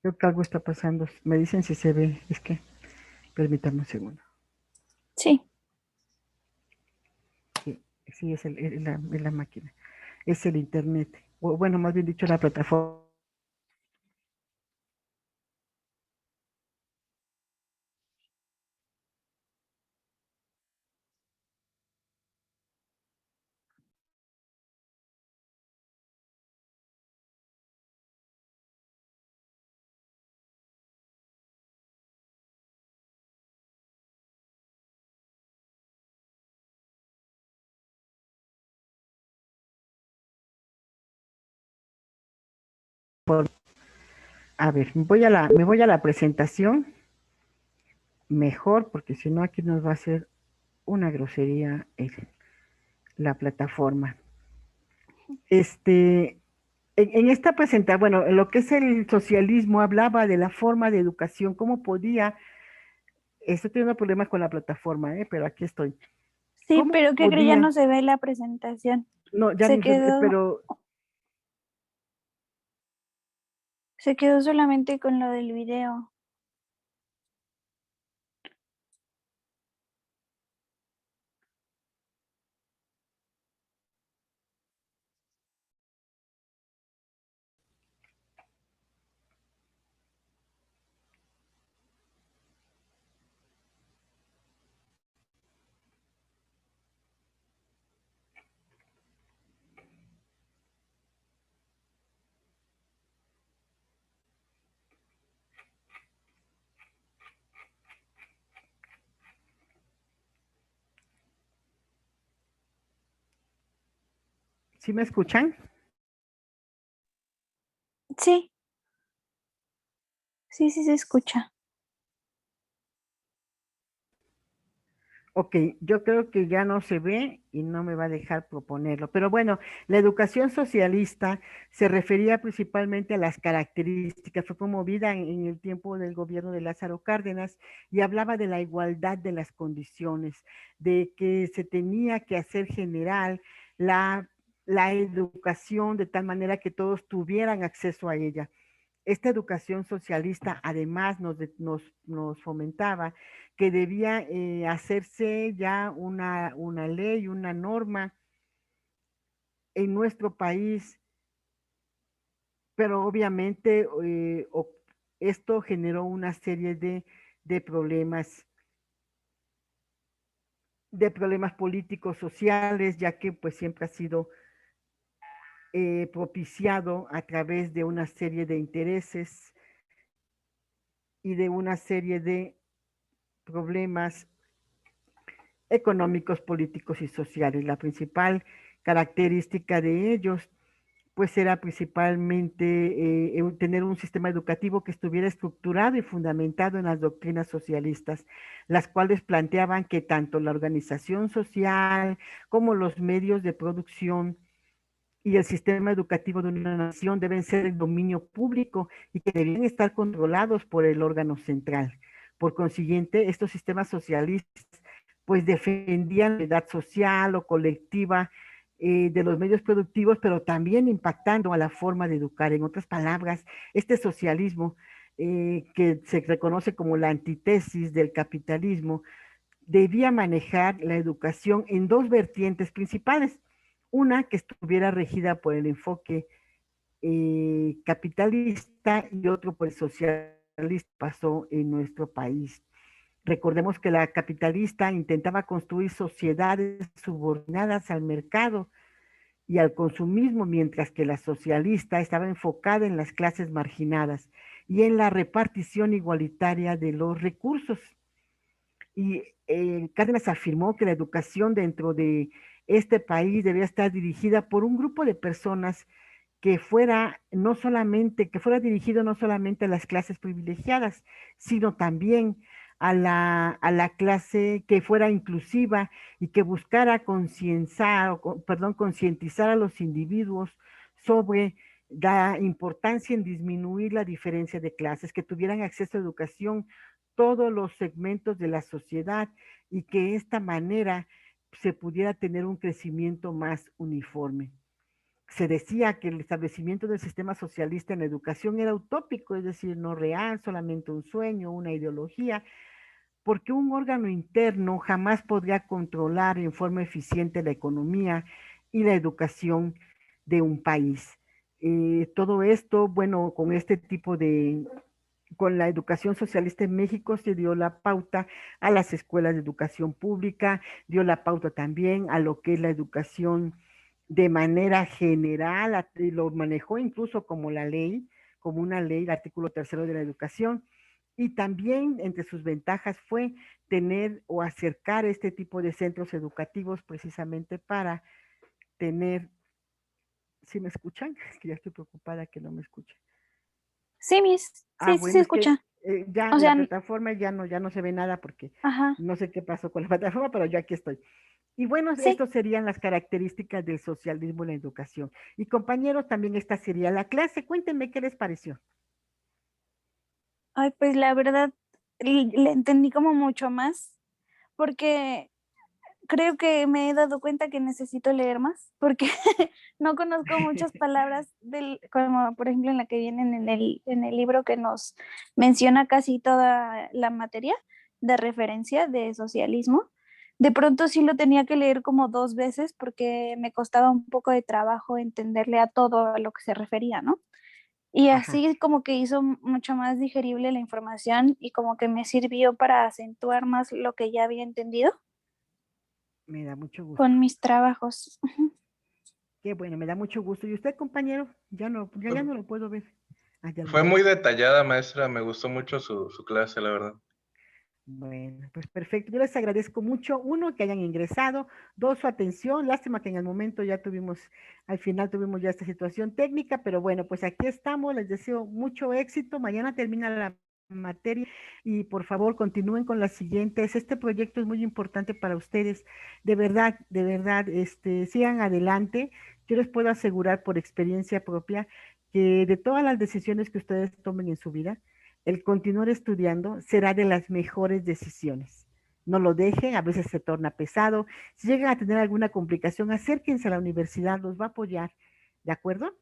Creo que algo está pasando. Me dicen si se ve. Es que, permítanme un segundo. Sí. Sí, es la máquina. Es el internet. O, bueno, más bien dicho, la plataforma. A ver, me voy a la presentación. Mejor, porque si no aquí nos va a hacer una grosería la plataforma. En esta presentación, bueno, en lo que es el socialismo, hablaba de la forma de educación, cómo podía, estoy teniendo problemas con la plataforma, pero aquí estoy. Sí, ¿Cómo pero ¿qué crees? Ya podía? no se ve la presentación. No, ya Se no se ve, quedó, pero se quedó solamente con lo del video. ¿sí me escuchan? Sí, sí se escucha. Ok, yo creo que ya no se ve y no me va a dejar proponerlo. Pero bueno, la educación socialista se refería principalmente a las características, fue promovida en el tiempo del gobierno de Lázaro Cárdenas y hablaba de la igualdad de las condiciones, de que se tenía que hacer general la educación de tal manera que todos tuvieran acceso a ella. Esta educación socialista además nos fomentaba que debía hacerse ya una ley, una norma en nuestro país, pero obviamente esto generó una serie de problemas políticos, sociales, ya que pues siempre ha sido propiciado a través de una serie de intereses y de una serie de problemas económicos, políticos y sociales. La principal característica de ellos, pues era principalmente tener un sistema educativo que estuviera estructurado y fundamentado en las doctrinas socialistas, las cuales planteaban que tanto la organización social como los medios de producción y el sistema educativo de una nación deben ser el dominio público y que debían estar controlados por el órgano central. Por consiguiente, estos sistemas socialistas pues defendían la edad social o colectiva de los medios productivos, pero también impactando a la forma de educar. En otras palabras, este socialismo que se reconoce como la antítesis del capitalismo, debía manejar la educación en dos vertientes principales. Una que estuviera regida por el enfoque capitalista y otro por el socialista, pasó en nuestro país. Recordemos que la capitalista intentaba construir sociedades subordinadas al mercado y al consumismo, mientras que la socialista estaba enfocada en las clases marginadas y en la repartición igualitaria de los recursos. Y Cárdenas afirmó que la educación dentro de este país debía estar dirigida por un grupo de personas que fuera dirigido no solamente a las clases privilegiadas, sino también a la clase que fuera inclusiva y que buscara concientizar a los individuos sobre la importancia en disminuir la diferencia de clases, que tuvieran acceso a educación todos los segmentos de la sociedad y que de esta manera se pudiera tener un crecimiento más uniforme. Se decía que el establecimiento del sistema socialista en la educación era utópico, es decir, no real, solamente un sueño, una ideología, porque un órgano interno jamás podría controlar en forma eficiente la economía y la educación de un país. Todo esto, bueno, con la educación socialista en México se dio la pauta a las escuelas de educación pública, dio la pauta también a lo que es la educación de manera general, y lo manejó incluso como una ley, el artículo 3 de la educación, y también entre sus ventajas fue tener o acercar este tipo de centros educativos precisamente para tener, ¿sí me escuchan? Es que ya estoy preocupada que no me escuchen. Sí, Miss. Sí, Bueno, se escucha. Ya O sea, la plataforma ya no se ve nada porque ajá. no sé qué pasó con la plataforma, pero yo aquí estoy. Y bueno, Sí. estas serían las características del socialismo en la educación. Y compañeros, también esta sería la clase. Cuéntenme qué les pareció. Ay, pues la verdad, le entendí como mucho más, porque creo que me he dado cuenta que necesito leer más, porque no conozco muchas palabras como por ejemplo en la que vienen en el libro que nos menciona casi toda la materia de referencia de socialismo. De pronto sí lo tenía que leer como 2 veces porque me costaba un poco de trabajo entenderle a todo a lo que se refería, ¿no? Y así como que hizo mucho más digerible la información y como que me sirvió para acentuar más lo que ya había entendido. Me da mucho gusto. Con mis trabajos. Qué bueno, me da mucho gusto. ¿Y usted, compañero? Ya no lo puedo ver. Fue muy detallada, maestra. Me gustó mucho su clase, la verdad. Bueno, pues perfecto. Yo les agradezco mucho, 1, que hayan ingresado, 2, su atención. Lástima que en el momento al final tuvimos ya esta situación técnica, pero bueno, pues aquí estamos. Les deseo mucho éxito. Mañana termina la materia y por favor continúen con las siguientes. Este proyecto es muy importante para ustedes. De verdad, sigan adelante. Yo les puedo asegurar por experiencia propia que de todas las decisiones que ustedes tomen en su vida, el continuar estudiando será de las mejores decisiones. No lo dejen, a veces se torna pesado. Si llegan a tener alguna complicación, acérquense a la universidad, los va a apoyar, ¿de acuerdo?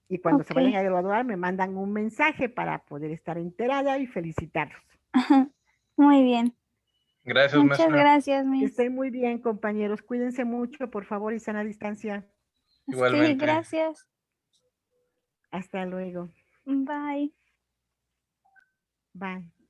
Y cuando se vayan a graduar, me mandan un mensaje para poder estar enterada y felicitarlos. Muy bien. Gracias, Muchas maestra. gracias, Miss. Que estén muy bien, compañeros. Cuídense mucho, por favor, y sana distancia. Igualmente. Sí, gracias. Hasta luego. Bye. Bye.